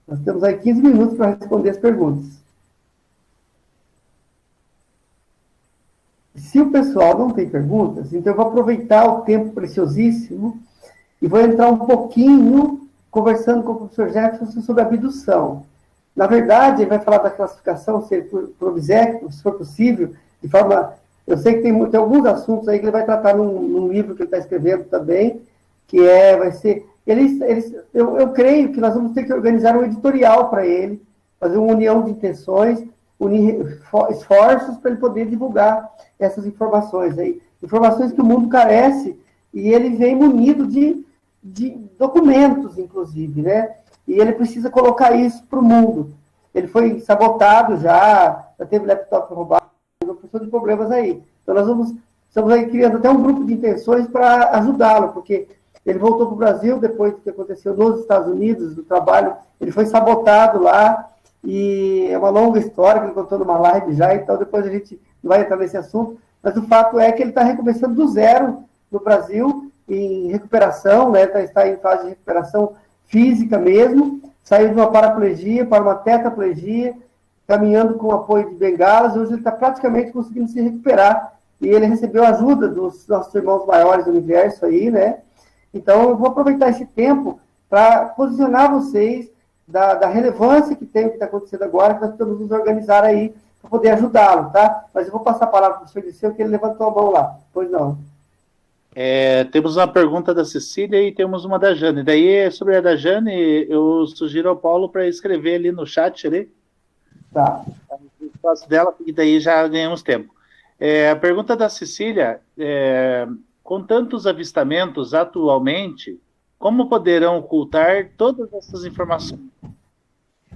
Nós temos aí 15 minutos para responder as perguntas. Se o pessoal não tem perguntas, então eu vou aproveitar o tempo preciosíssimo e vou entrar um pouquinho conversando com o professor Jefferson sobre a abdução. Na verdade, ele vai falar da classificação, se por obséquio, se for possível, de forma... Eu sei que tem alguns assuntos aí que ele vai tratar num livro que ele está escrevendo também, que vai ser... Eu creio que nós vamos ter que organizar um editorial para ele, fazer uma união de intenções, unir esforços para ele poder divulgar essas informações aí. Informações que o mundo carece, e ele vem munido de documentos, inclusive, né? E ele precisa colocar isso para o mundo. Ele foi sabotado já teve laptop roubado, uma porção de problemas aí. Então, estamos aí criando até um grupo de intenções para ajudá-lo, porque ele voltou para o Brasil depois do que aconteceu nos Estados Unidos, do trabalho, ele foi sabotado lá, e é uma longa história que ele contou numa live já, então depois a gente não vai entrar nesse assunto, mas o fato é que ele está recomeçando do zero no Brasil, em recuperação, né? Está em fase de recuperação física mesmo, saiu de uma paraplegia para uma tetraplegia, caminhando com apoio de bengalas, hoje ele está praticamente conseguindo se recuperar, e ele recebeu a ajuda dos nossos irmãos maiores do universo aí, né? Então, eu vou aproveitar esse tempo para posicionar vocês da relevância que tem o que está acontecendo agora, que nós precisamos nos organizar aí para poder ajudá-lo, tá? Mas eu vou passar a palavra para o professor Dirceu, que ele levantou a mão lá. Pois não. Temos uma pergunta da Cecília e temos uma da Jane. Daí, sobre a da Jane, eu sugiro ao Paulo para escrever ali no chat, ali. Tá. Faço dela, porque daí já ganhamos tempo. A pergunta da Cecília, com tantos avistamentos atualmente, como poderão ocultar todas essas informações?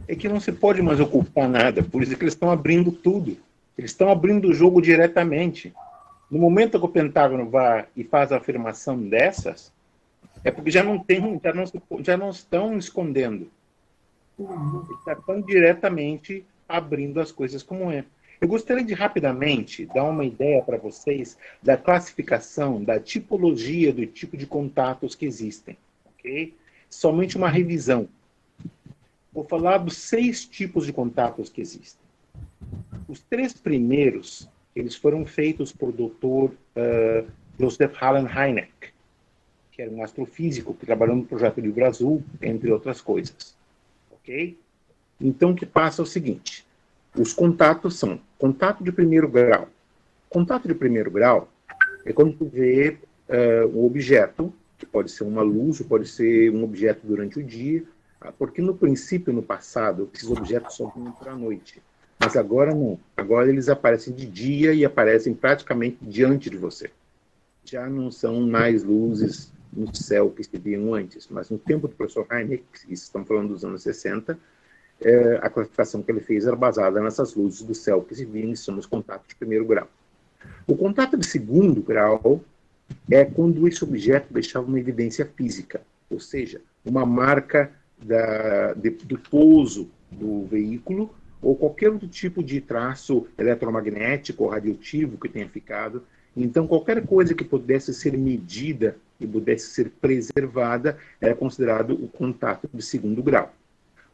É que não se pode mais ocultar nada, por isso que eles estão abrindo tudo. Eles estão abrindo o jogo diretamente. No momento que o Pentágono vai e faz a afirmação dessas, é porque já não estão escondendo. Eles estão diretamente abrindo as coisas como é. Eu gostaria de rapidamente dar uma ideia para vocês da classificação, da tipologia do tipo de contatos que existem. Okay? Somente uma revisão. Vou falar dos 6 tipos de contatos que existem. Os 3 primeiros, eles foram feitos por Dr. Joseph Allen Hynek, que era um astrofísico que trabalhou no projeto Livro Azul, entre outras coisas. Ok? Então, o que passa é o seguinte. Os contatos são contato de primeiro grau. Contato de primeiro grau é quando tu vê um objeto, que pode ser uma luz, ou pode ser um objeto durante o dia, porque no princípio, no passado, esses objetos só vinham para a noite. Mas agora não. Agora eles aparecem de dia e aparecem praticamente diante de você. Já não são mais luzes no céu que se viam antes, mas no tempo do professor Hynek, estamos falando dos anos 60, a classificação que ele fez era baseada nessas luzes do céu que se viam e são os contatos de primeiro grau. O contato de segundo grau é quando esse objeto deixava uma evidência física, ou seja, uma marca do pouso do veículo ou qualquer outro tipo de traço eletromagnético ou radioativo que tenha ficado Então, qualquer coisa que pudesse ser medida e pudesse ser preservada era considerado o contato de segundo grau.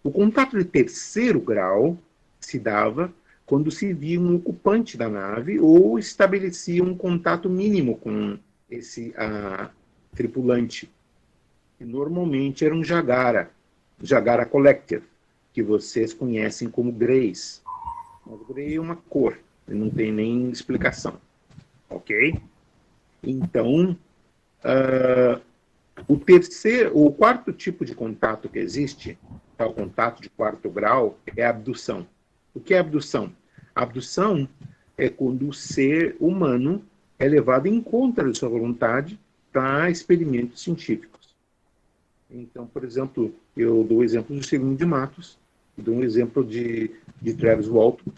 O contato de terceiro grau se dava quando se via um ocupante da nave ou estabelecia um contato mínimo com esse tripulante. E normalmente era um Jagara Collector, que vocês conhecem como Greys. Mas o Grey é uma cor, não tem nem explicação. Ok? Então, o quarto tipo de contato que existe, o contato de quarto grau, é a abdução. O que é abdução? A abdução é quando o ser humano é levado em contra de sua vontade para experimentos científicos. Então, por exemplo, eu dou o exemplo do Celino de Matos, dou um exemplo de Travis Walton,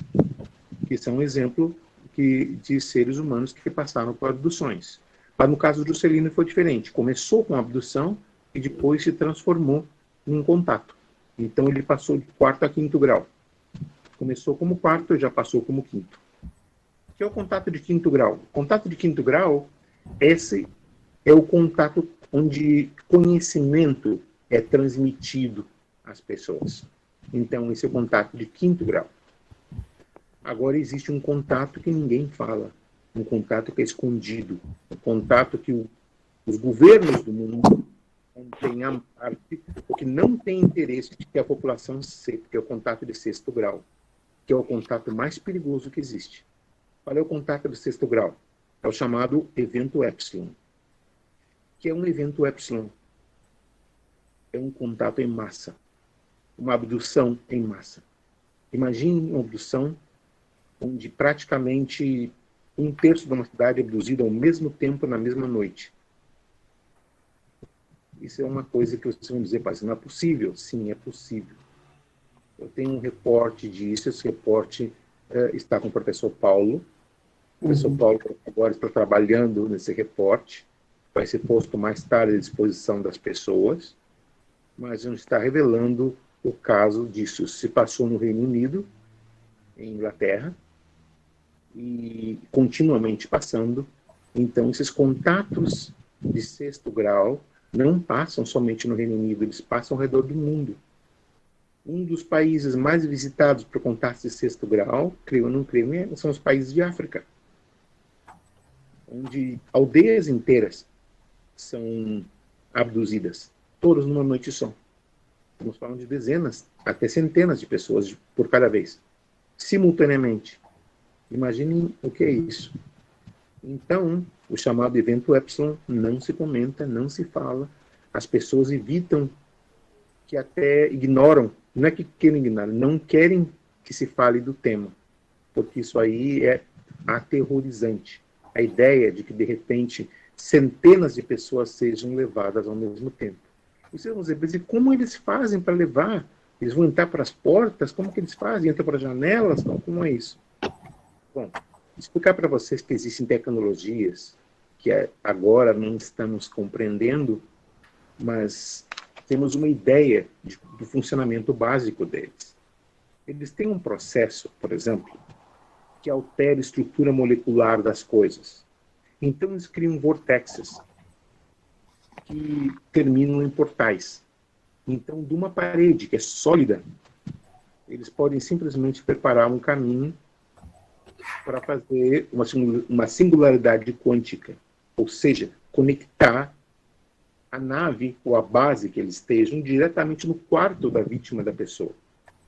que são um exemplo de seres humanos que passaram por abduções. Mas no caso do Juscelino foi diferente. Começou com a abdução e depois se transformou num contato. Então ele passou de quarto a quinto grau. Começou como quarto e já passou como quinto. O que é o contato de quinto grau? O contato de quinto grau, esse é o contato onde conhecimento é transmitido às pessoas. Então esse é o contato de quinto grau. Agora existe um contato que ninguém fala, um contato que é escondido, um contato que os governos do mundo não têm a parte, ou que não têm interesse de que a população sepa, que é o contato de sexto grau, que é o contato mais perigoso que existe. Qual é o contato de sexto grau? É o chamado evento Epsilon. Que é um evento Epsilon? É um contato em massa, uma abdução em massa. Imagine uma abdução onde praticamente um terço de uma cidade é abduzida ao mesmo tempo, na mesma noite. Isso é uma coisa que vocês vão dizer, mas não é possível? Sim, é possível. Eu tenho um reporte disso, esse reporte está com o professor Paulo. O professor Paulo agora está trabalhando nesse reporte, vai ser posto mais tarde à disposição das pessoas, mas não está revelando o caso disso. Se passou no Reino Unido, em Inglaterra, e continuamente passando. Então, esses contatos de sexto grau não passam somente no Reino Unido, eles passam ao redor do mundo. Um dos países mais visitados por contatos de sexto grau, creio ou não creio, são os países de África, onde aldeias inteiras são abduzidas, todas numa noite só. Estamos falando de dezenas, até centenas de pessoas por cada vez, simultaneamente. Imaginem o que é isso. Então, o chamado evento Epsilon não se comenta, não se fala. As pessoas evitam, que até ignoram, não é que queiram ignorar, não querem que se fale do tema, porque isso aí é aterrorizante. A ideia de que, de repente, centenas de pessoas sejam levadas ao mesmo tempo. E vocês vão dizer, mas e como eles fazem para levar? Eles vão entrar para as portas? Como que eles fazem? Entram para as janelas? Como é isso? Bom, explicar para vocês que existem tecnologias que agora não estamos compreendendo, mas temos uma ideia do funcionamento básico deles. Eles têm um processo, por exemplo, que altera a estrutura molecular das coisas. Então eles criam vortexes que terminam em portais. Então, de uma parede que é sólida, eles podem simplesmente preparar um caminho para fazer uma singularidade quântica, ou seja, conectar a nave ou a base que eles estejam diretamente no quarto da vítima da pessoa,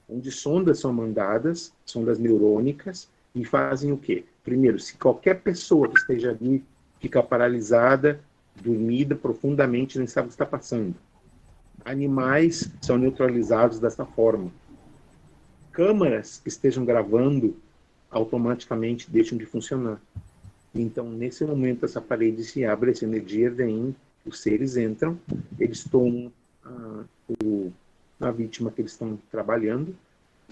onde sondas são mandadas, sondas neurônicas, e fazem o quê? Primeiro, se qualquer pessoa que esteja ali fica paralisada, dormida profundamente, nem sabe o que está passando. Animais são neutralizados dessa forma. Câmeras que estejam gravando automaticamente deixam de funcionar. Então, nesse momento, essa parede se abre, essa energia vem, os seres entram, eles tomam a vítima que eles estão trabalhando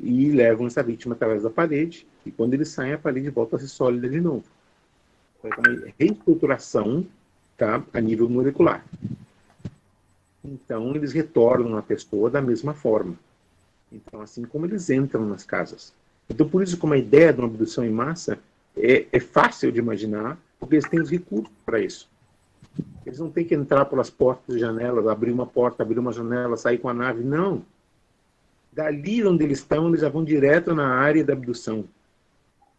e levam essa vítima através da parede, e quando eles saem, a parede volta a ser sólida de novo. Então, é uma reestruturação, tá, a nível molecular. Então, eles retornam a pessoa da mesma forma. Então, assim como eles entram nas casas. Então, por isso, como a ideia de uma abdução em massa é fácil de imaginar, porque eles têm os recursos para isso. Eles não têm que entrar pelas portas e janelas, abrir uma porta, abrir uma janela, sair com a nave. Não. Dali onde eles estão, eles já vão direto na área da abdução.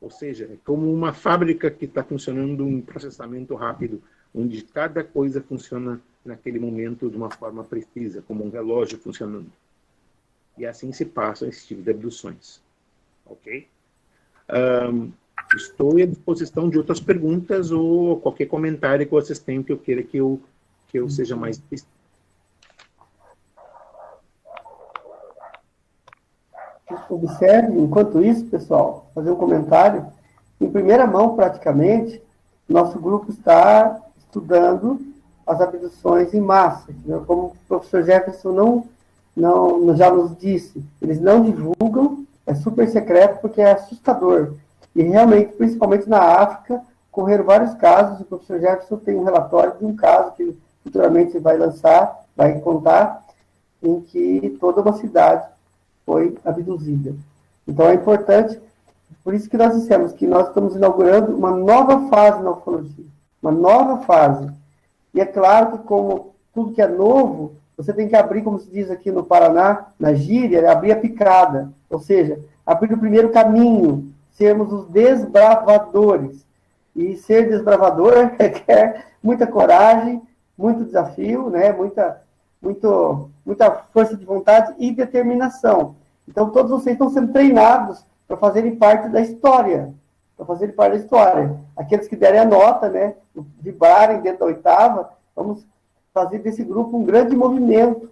Ou seja, é como uma fábrica que está funcionando um processamento rápido, onde cada coisa funciona naquele momento de uma forma precisa, como um relógio funcionando. E assim se passam esse tipo de abduções. Ok? Estou à disposição de outras perguntas ou qualquer comentário que vocês tenham que eu queira que eu seja mais específico. Observe, enquanto isso, pessoal, fazer um comentário. Em primeira mão, praticamente, nosso grupo está estudando as abduções em massa. Entendeu? Como o professor Jefferson já nos disse, eles não divulgam, é super secreto porque é assustador. E realmente, principalmente na África, ocorreram vários casos. O professor Jefferson tem um relatório de um caso que futuramente vai lançar, vai contar, em que toda uma cidade foi abduzida. Então é importante, por isso que nós dissemos que nós estamos inaugurando uma nova fase na ufologia, uma nova fase. E é claro que, como tudo que é novo, você tem que abrir, como se diz aqui no Paraná, na gíria, abrir a picada, ou seja, abrir o primeiro caminho, sermos os desbravadores. E ser desbravador requer muita coragem, muito desafio, né? Muita força de vontade e determinação. Então, todos vocês estão sendo treinados para fazerem parte da história. Aqueles que derem a nota, né? Vibrarem dentro da oitava, vamos fazer desse grupo um grande movimento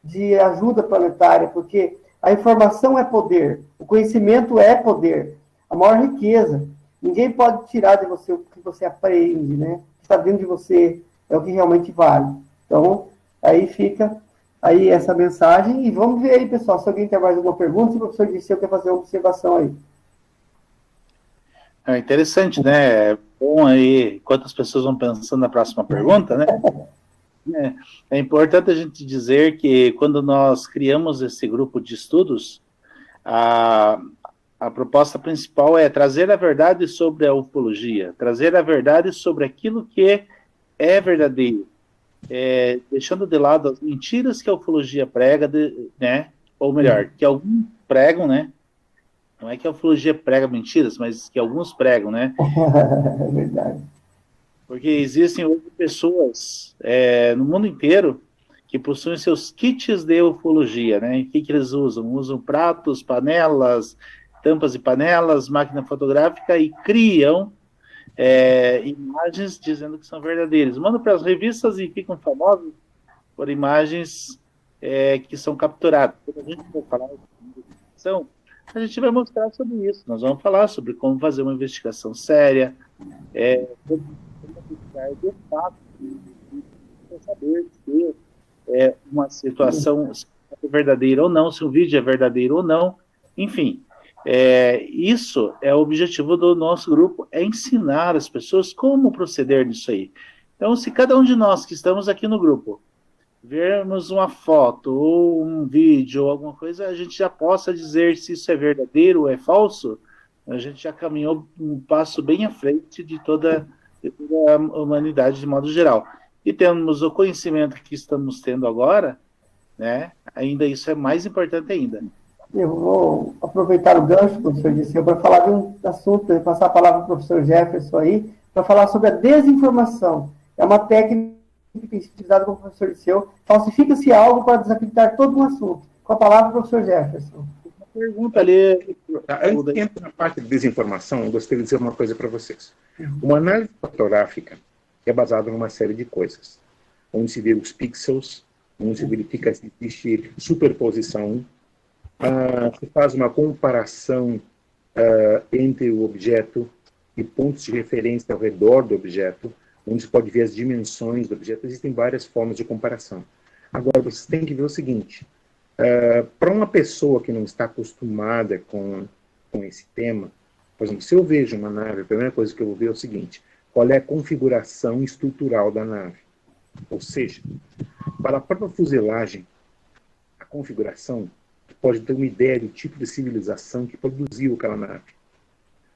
de ajuda planetária, porque a informação é poder, o conhecimento é poder, a maior riqueza. Ninguém pode tirar de você o que você aprende, né? O que está dentro de você é o que realmente vale. Então, aí fica aí essa mensagem. E vamos ver aí, pessoal, se alguém tem mais alguma pergunta, se o professor Dirceu quer fazer uma observação aí. É interessante, né? É bom aí, quantas pessoas vão pensando na próxima pergunta, né? É importante a gente dizer que quando nós criamos esse grupo de estudos, a proposta principal é trazer a verdade sobre a ufologia, trazer a verdade sobre aquilo que é verdadeiro, deixando de lado as mentiras que a ufologia prega, né? Ou melhor, que alguns pregam, né? Não é que a ufologia prega mentiras, mas que alguns pregam, né? É verdade. Porque existem hoje pessoas no mundo inteiro que possuem seus kits de ufologia, né? E o que eles usam? Usam pratos, panelas, tampas de panelas, máquina fotográfica e criam imagens dizendo que são verdadeiras. Mandam para as revistas e ficam famosos por imagens que são capturadas. Quando a gente for falar de investigação, a gente vai mostrar sobre isso. Nós vamos falar sobre como fazer uma investigação séria, como investigar de fato, para saber se uma situação é verdadeira ou não, se um vídeo é verdadeiro ou não, enfim. Isso é o objetivo do nosso grupo, é ensinar as pessoas como proceder nisso aí. Então, se cada um de nós que estamos aqui no grupo vermos uma foto ou um vídeo ou alguma coisa, a gente já possa dizer se isso é verdadeiro ou é falso, a gente já caminhou um passo bem à frente de toda a humanidade de modo geral. E temos o conhecimento que estamos tendo agora, né? Ainda isso é mais importante ainda. Eu vou aproveitar o gancho, professor Dirceu, para falar de um assunto, passar a palavra para o professor Jefferson aí, para falar sobre a desinformação. É uma técnica que tem sido utilizada como professor Dirceu. Falsifica-se algo para desacreditar todo um assunto. Com a palavra, professor Jefferson. Uma pergunta ali. Antes de entrar na parte de desinformação, eu gostaria de dizer uma coisa para vocês. Uma análise fotográfica é baseada numa série de coisas, onde se vê os pixels, onde se verifica se existe superposição, se faz uma comparação entre o objeto e pontos de referência ao redor do objeto, onde se pode ver as dimensões do objeto. Existem várias formas de comparação. Agora, vocês têm que ver o seguinte, para uma pessoa que não está acostumada com esse tema, por exemplo, se eu vejo uma nave, a primeira coisa que eu vou ver é o seguinte, qual é a configuração estrutural da nave? Ou seja, para a própria fuselagem, a configuração pode ter uma ideia do tipo de civilização que produziu aquela nave.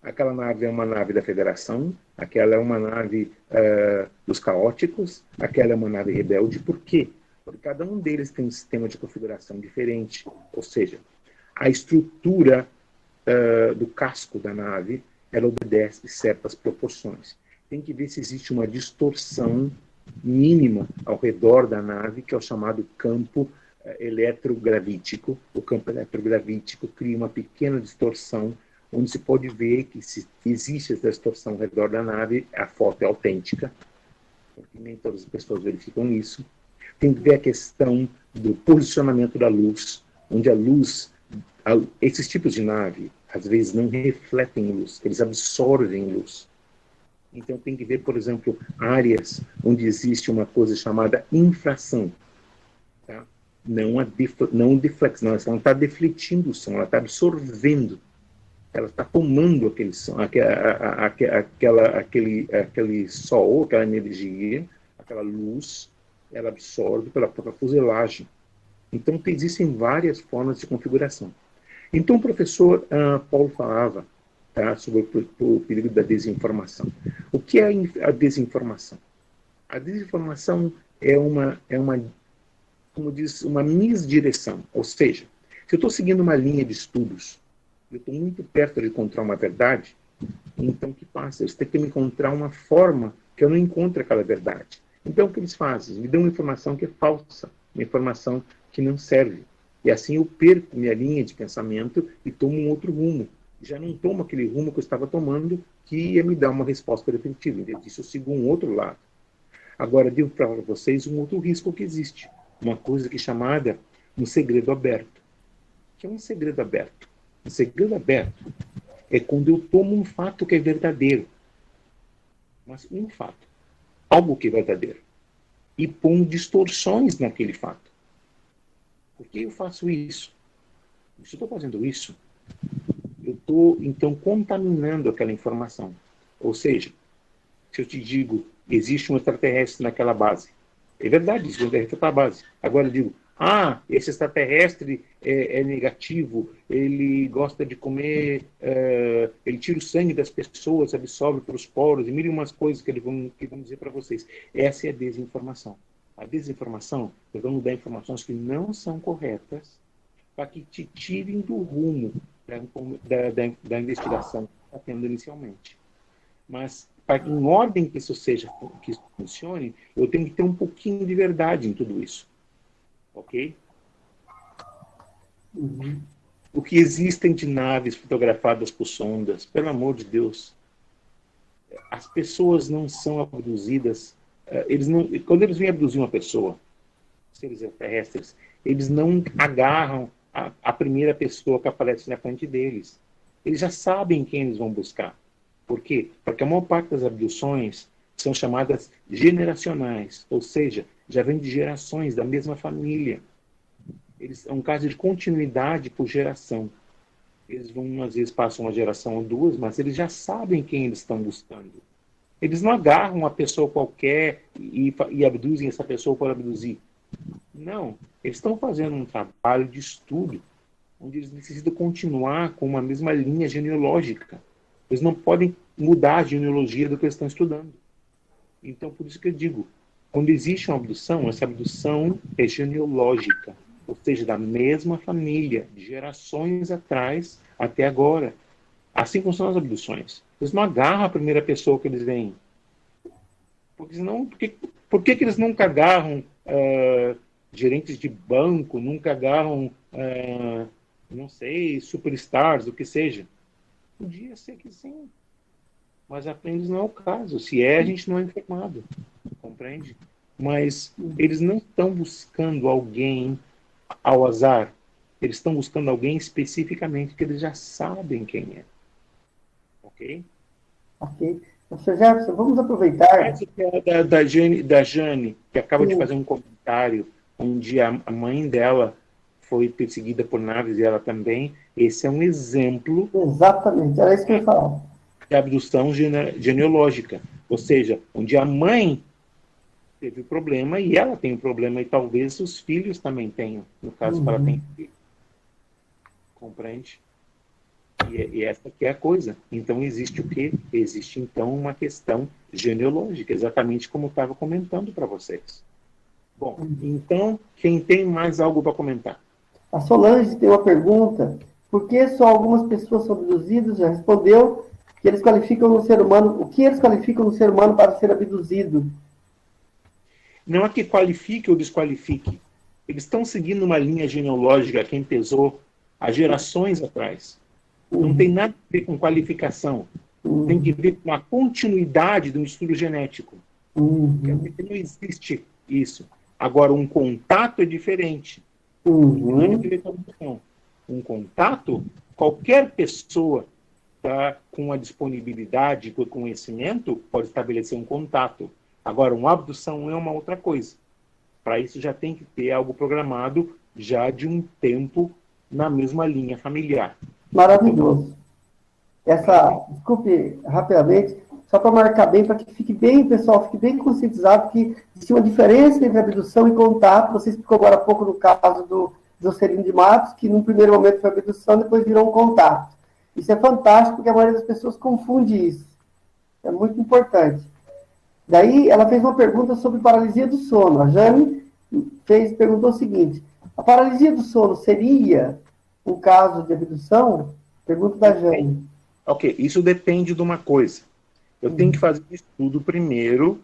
Aquela nave é uma nave da Federação, aquela é uma nave dos caóticos, aquela é uma nave rebelde. Por quê? Porque cada um deles tem um sistema de configuração diferente. Ou seja, a estrutura do casco da nave, ela obedece certas proporções. Tem que ver se existe uma distorção mínima ao redor da nave, que é o chamado campo eletrogravítico. O campo eletrogravítico cria uma pequena distorção, onde se pode ver que se existe essa distorção ao redor da nave, a foto é autêntica, porque nem todas as pessoas verificam isso. Tem que ver a questão do posicionamento da luz, onde a luz, esses tipos de nave, às vezes não refletem luz, eles absorvem luz. Então tem que ver, por exemplo, áreas onde existe uma coisa chamada infração. Tá? Não deflexão, ela não está defletindo o som, ela está absorvendo. Ela está tomando aquele som, aquele sol, aquela energia, aquela luz, ela absorve pela própria fuselagem. Então existem várias formas de configuração. Então o professor Paulo falava, tá, sobre o perigo da desinformação. O que é a desinformação? A desinformação é como diz, uma misdireção. Ou seja, se eu estou seguindo uma linha de estudos, eu estou muito perto de encontrar uma verdade, então o que passa? Eles têm que me encontrar uma forma que eu não encontro aquela verdade. Então o que eles fazem? Me dão uma informação que é falsa, uma informação que não serve. E assim eu perco minha linha de pensamento e tomo um outro rumo. Já não tomo aquele rumo que eu estava tomando, que ia me dar uma resposta definitiva. Em vez disso, eu sigo um outro lado. Agora, devo para vocês um outro risco que existe. Uma coisa que é chamada um segredo aberto. O que é um segredo aberto? Um segredo aberto é quando eu tomo um fato que é verdadeiro. Mas um fato. Algo que é verdadeiro. E ponho distorções naquele fato. Por que eu faço isso? Se eu estou fazendo isso, eu estou, então, contaminando aquela informação. Ou seja, se eu te digo, existe um extraterrestre naquela base. É verdade, existe um extraterrestre naquela base. Agora eu digo, esse extraterrestre é negativo, ele gosta de comer, ele tira o sangue das pessoas, absorve pelos poros, e mil e umas coisas que vão dizer para vocês. Essa é a desinformação. A desinformação, nós vamos dar informações que não são corretas para que te tirem do rumo da investigação que está tendo inicialmente. Mas, para que em ordem que isso funcione, eu tenho que ter um pouquinho de verdade em tudo isso. Ok? Uhum. O que existem de naves fotografadas por sondas, pelo amor de Deus, as pessoas não são abduzidas. Quando eles vêm abduzir uma pessoa, seres terrestres, eles não agarram a primeira pessoa que aparece na frente deles. Eles já sabem quem eles vão buscar. Por quê? Porque a maior parte das abduções são chamadas generacionais, ou seja, já vem de gerações da mesma família. É um caso de continuidade por geração. Eles vão, às vezes, passam uma geração ou duas, mas eles já sabem quem eles estão buscando. Eles não agarram uma pessoa qualquer e abduzem essa pessoa por abduzir. Não, eles estão fazendo um trabalho de estudo, onde eles necessitam continuar com uma mesma linha genealógica. Eles não podem mudar a genealogia do que eles estão estudando. Então, por isso que eu digo, quando existe uma abdução, essa abdução é genealógica, ou seja, da mesma família, de gerações atrás até agora. Assim funcionam as abduções. Eles não agarram a primeira pessoa que eles veem. Porque senão, por que eles nunca agarram gerentes de banco, nunca agarram, não sei, superstars, o que seja? Podia ser que sim. Mas apenas não é o caso. Se a gente não é informado. Compreende? Mas eles não estão buscando alguém ao azar. Eles estão buscando alguém especificamente que eles já sabem quem é. Ok? Ok. Professor Jefferson, vamos aproveitar. Essa que é da Jane, que acaba de fazer um comentário onde a mãe dela foi perseguida por naves e ela também. Esse é um exemplo Exatamente, era isso que eu ia falar. de abdução genealógica. Ou seja, onde a mãe teve problema e ela tem um problema e talvez os filhos também tenham, no caso que ela tem filho. Compreende? E essa que é a coisa. Então existe o quê? Existe então uma questão genealógica, exatamente como eu estava comentando para vocês. Bom, então, quem tem mais algo para comentar? A Solange tem uma pergunta. Por que só algumas pessoas são abduzidas? Já respondeu que eles qualificam no ser humano. O que eles qualificam no ser humano para ser abduzido? Não é que qualifique ou desqualifique. Eles estão seguindo uma linha genealógica que pesou há gerações atrás. Não tem nada a ver com qualificação. Tem que ver com a continuidade do estudo genético. Não existe isso. Agora, um contato é diferente. Não tem a ver com a qualificação. Um contato, qualquer pessoa com a disponibilidade, com o conhecimento, pode estabelecer um contato. Agora, uma abdução é uma outra coisa. Para isso já tem que ter algo programado já de um tempo na mesma linha familiar. Maravilhoso. Desculpe rapidamente, só para marcar bem, para que fique bem, pessoal, fique bem conscientizado que existe uma diferença entre abdução e contato. Você explicou agora há pouco no caso do Jocelyn de Matos, que num primeiro momento foi abdução, depois virou um contato. Isso é fantástico, porque a maioria das pessoas confunde isso. É muito importante. Daí, ela fez uma pergunta sobre paralisia do sono. A Jane perguntou o seguinte: a paralisia do sono seria um caso de abdução? Pergunta da Jane. Ok, isso depende de uma coisa. Eu tenho que fazer um estudo primeiro,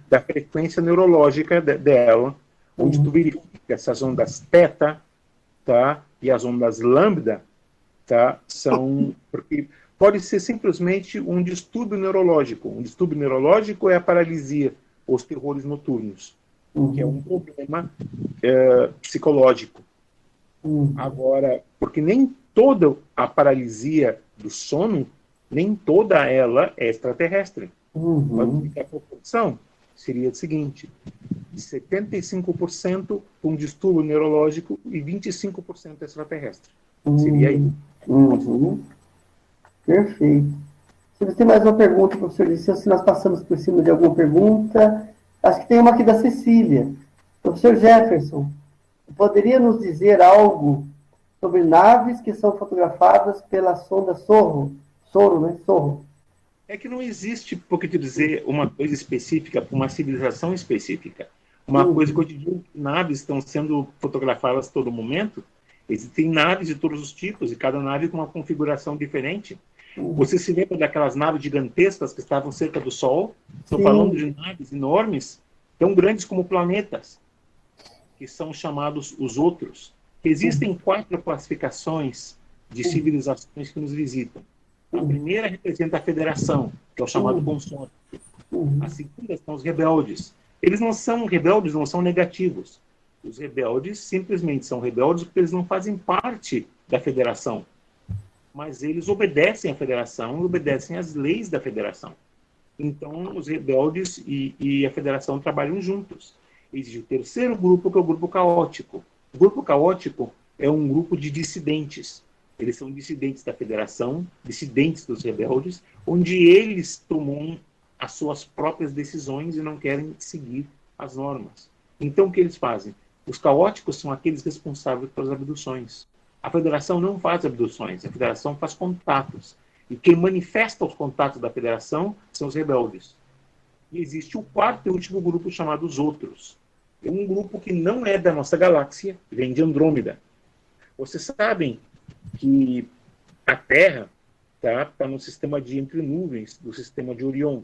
da frequência neurológica dela, onde tu verifica essas ondas teta, e as ondas lambda, são... Porque pode ser simplesmente um distúrbio neurológico. Um distúrbio neurológico é a paralisia, os terrores noturnos, que é um problema psicológico. Agora, porque nem toda a paralisia do sono, nem toda ela é extraterrestre. A proporção seria a seguinte: 75% um distúrbio neurológico e 25% extraterrestre. Seria aí. Perfeito. Se você tem mais uma pergunta, professor Liceu, se nós passamos por cima de alguma pergunta. Acho que tem uma aqui da Cecília. Professor Jefferson, poderia nos dizer algo sobre naves que são fotografadas pela sonda Sorro? Sorro. É que não existe, por que te dizer, uma coisa específica para uma civilização específica. Uma coisa que eu te digo, naves estão sendo fotografadas a todo momento. Existem naves de todos os tipos, e cada nave com uma configuração diferente. Você se lembra daquelas naves gigantescas que estavam cerca do Sol? Estou falando de naves enormes, tão grandes como planetas, que são chamados os outros. Existem 4 classificações de civilizações que nos visitam. A primeira representa a Federação, que é o chamado consórcio. A segunda são os rebeldes. Eles não são rebeldes, não são negativos. Os rebeldes simplesmente são rebeldes porque eles não fazem parte da Federação. Mas eles obedecem à Federação e obedecem às leis da Federação. Então, os rebeldes e a Federação trabalham juntos. Existe o terceiro grupo, que é o grupo caótico. O grupo caótico é um grupo de dissidentes. Eles são dissidentes da Federação, dissidentes dos rebeldes, onde eles tomam as suas próprias decisões e não querem seguir as normas. Então, o que eles fazem? Os caóticos são aqueles responsáveis pelas abduções. A Federação não faz abduções, a Federação faz contatos. E quem manifesta os contatos da Federação são os rebeldes. E existe o quarto e último grupo chamado os outros. É um grupo que não é da nossa galáxia, vem de Andrômeda. Vocês sabem que a Terra está no sistema de entre nuvens do sistema de Orion.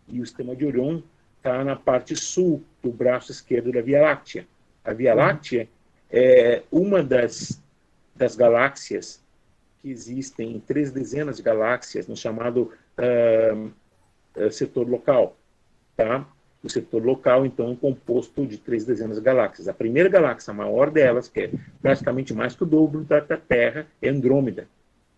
E o sistema de Orion está na parte sul do braço esquerdo da Via Láctea. A Via Láctea é uma das galáxias que existem, 3 dezenas de galáxias, no chamado setor local. O setor local, então, é composto de 3 dezenas de galáxias. A primeira galáxia, a maior delas, que é praticamente mais que o dobro da Terra, é Andrômeda.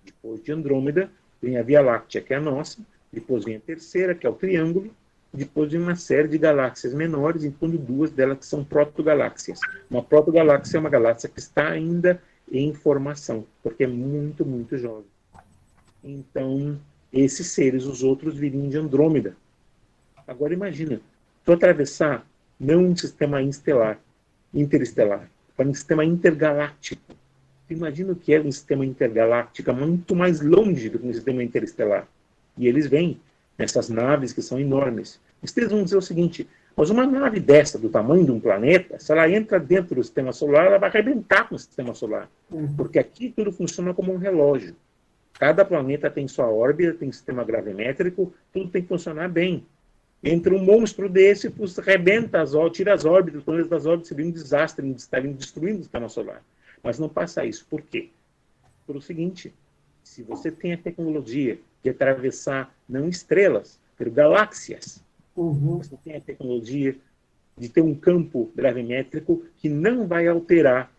Depois de Andrômeda, vem a Via Láctea, que é a nossa. Depois vem a terceira, que é o Triângulo. Depois vem uma série de galáxias menores, incluindo 2 delas que são protogaláxias. Uma protogaláxia é uma galáxia que está ainda em formação, porque é muito, muito jovem. Então, esses seres, os outros, viriam de Andrômeda. Agora imagina, tu atravessar não um sistema interestelar, para um sistema intergaláctico. Imagina o que é um sistema intergaláctico muito mais longe do que um sistema interestelar. E eles vêm nessas naves que são enormes. Vocês vão dizer o seguinte, mas uma nave dessa, do tamanho de um planeta, se ela entra dentro do sistema solar, ela vai arrebentar com o sistema solar. Porque aqui tudo funciona como um relógio. Cada planeta tem sua órbita, tem sistema gravimétrico, tudo tem que funcionar bem. Entra um monstro desse, arrebenta tira as órbitas, os planetas das órbitas, seria um desastre, estaria destruindo o sistema solar. Mas não passa isso. Por quê? Por o seguinte, se você tem a tecnologia de atravessar não estrelas, mas galáxias, você tem a tecnologia de ter um campo gravimétrico que não vai alterar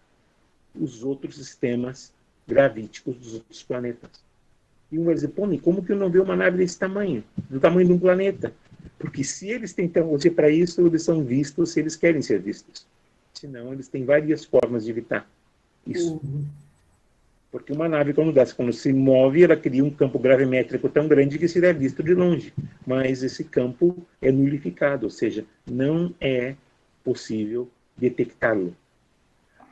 os outros sistemas gravíticos dos outros planetas. E um vai dizer, pô, como que eu não vejo uma nave desse tamanho? Do tamanho de um planeta? Porque se eles têm tecnologia para isso, eles são vistos se eles querem ser vistos. Senão, eles têm várias formas de evitar isso. Porque uma nave, quando se move, ela cria um campo gravimétrico tão grande que seria visto de longe. Mas esse campo é nulificado, ou seja, não é possível detectá-lo.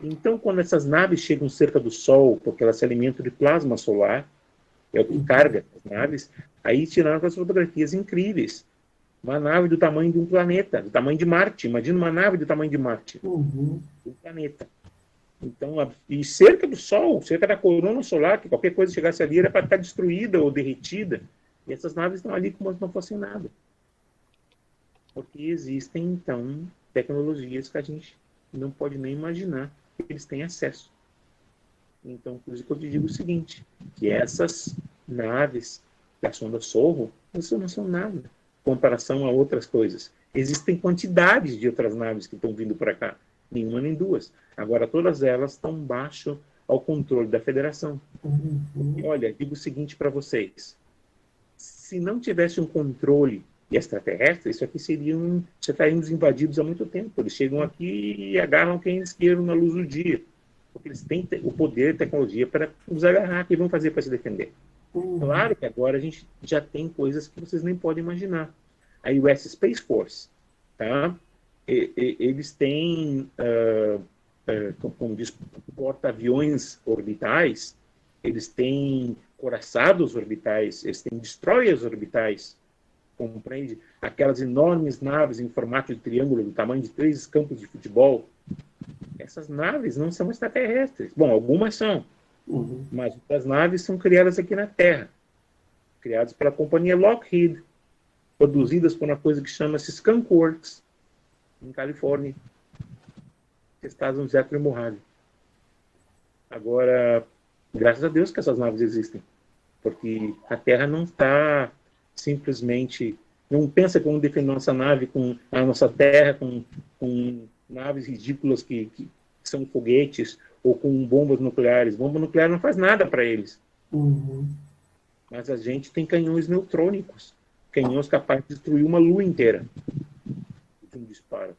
Então, quando essas naves chegam cerca do Sol, porque elas se alimentam de plasma solar, é o que carga as naves, aí tiraram as fotografias incríveis. Uma nave do tamanho de um planeta, do tamanho de Marte. Imagina uma nave do tamanho de Marte. Um planeta. Então, e cerca do Sol, cerca da corona solar, que qualquer coisa chegasse ali era para estar destruída ou derretida. E essas naves estão ali como se não fossem nada. Porque existem, então, tecnologias que a gente não pode nem imaginar que eles têm acesso. Então, por isso que eu te digo o seguinte, que essas naves da sonda Sorro não são nada em comparação a outras coisas. Existem quantidades de outras naves que estão vindo para cá. Nenhuma nem duas. Agora, todas elas estão baixo ao controle da federação. E, olha, digo o seguinte para vocês. Se não tivesse um controle extraterrestre, isso aqui já estaríamos invadidos há muito tempo. Eles chegam aqui e agarram quem eles queiram na luz do dia. Porque eles têm o poder e tecnologia para nos agarrar. O que vão fazer para se defender? Claro que agora a gente já tem coisas que vocês nem podem imaginar. A US Space Force, tá? Eles têm, como diz, porta-aviões orbitais, eles têm coraçados orbitais, eles têm destroyers orbitais, compreende? Aquelas enormes naves em formato de triângulo, do tamanho de 3 campos de futebol. Essas naves não são extraterrestres. Bom, algumas são, mas as naves são criadas aqui na Terra, criadas pela companhia Lockheed, produzidas por uma coisa que chama-se Skunk Works, em Califórnia, testadas no Zéfiro Mojave. Agora, graças a Deus que essas naves existem, porque a Terra não está simplesmente, não pensa que vamos defender nossa nave com a nossa Terra, com naves ridículas que são foguetes, ou com bombas nucleares. Bomba nuclear não faz nada para eles. Mas a gente tem canhões neutrônicos, canhões capazes de destruir uma lua inteira. Um disparo.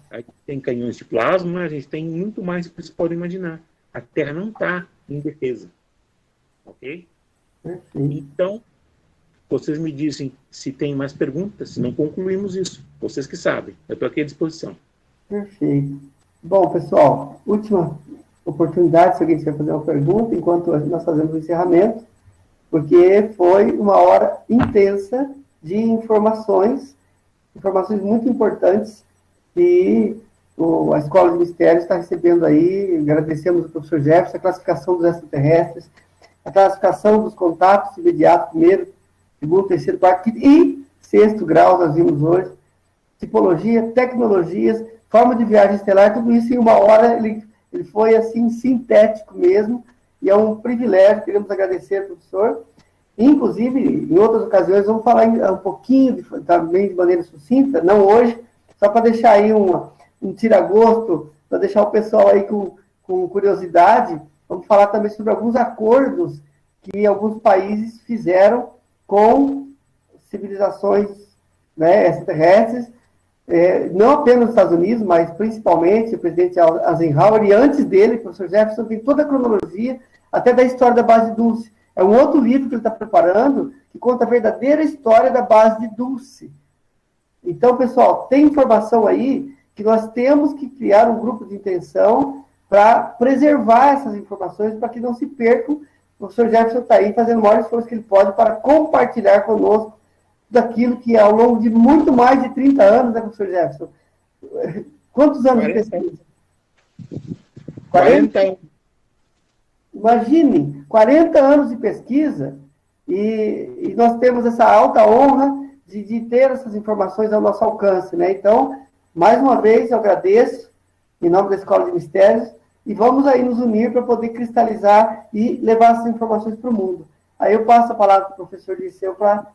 Aí tem canhões de plasma, a gente tem muito mais do que vocês podem imaginar. A Terra não está em defesa. Ok? Então, vocês me dizem se tem mais perguntas, se não concluímos isso. Vocês que sabem. Eu estou aqui à disposição. Perfeito. Bom, pessoal, última oportunidade, se alguém quiser fazer uma pergunta, enquanto nós fazemos o encerramento, porque foi uma hora intensa de informações muito importantes que a Escola de Mistérios está recebendo aí. Agradecemos ao professor Jefferson, a classificação dos extraterrestres, a classificação dos contatos imediatos, primeiro, segundo, terceiro, quarto e sexto grau, nós vimos hoje, tipologia, tecnologias, forma de viagem estelar, tudo isso em uma hora, ele foi assim, sintético mesmo, e é um privilégio, queremos agradecer ao professor. Inclusive, em outras ocasiões, vamos falar um pouquinho, também de maneira sucinta, não hoje, só para deixar aí um tira-gosto, para deixar o pessoal aí com curiosidade. Vamos falar também sobre alguns acordos que alguns países fizeram com civilizações, né, extraterrestres, não apenas nos Estados Unidos, mas principalmente o presidente Eisenhower, e antes dele, o professor Jefferson, tem toda a cronologia, até da história da base de Dulce. É um outro livro que ele está preparando, que conta a verdadeira história da base de Dulce. Então, pessoal, tem informação aí que nós temos que criar um grupo de intenção para preservar essas informações, para que não se percam. O professor Jefferson está aí fazendo o maior esforço que ele pode para compartilhar conosco daquilo que ao longo de muito mais de 30 anos, né, professor Jefferson? Quantos anos de pesquisa? 40. Imagine, 40 anos de pesquisa e nós temos essa alta honra de ter essas informações ao nosso alcance, né? Então, mais uma vez, eu agradeço em nome da Escola de Mistérios e vamos aí nos unir para poder cristalizar e levar essas informações para o mundo. Aí eu passo a palavra para o professor Liceu para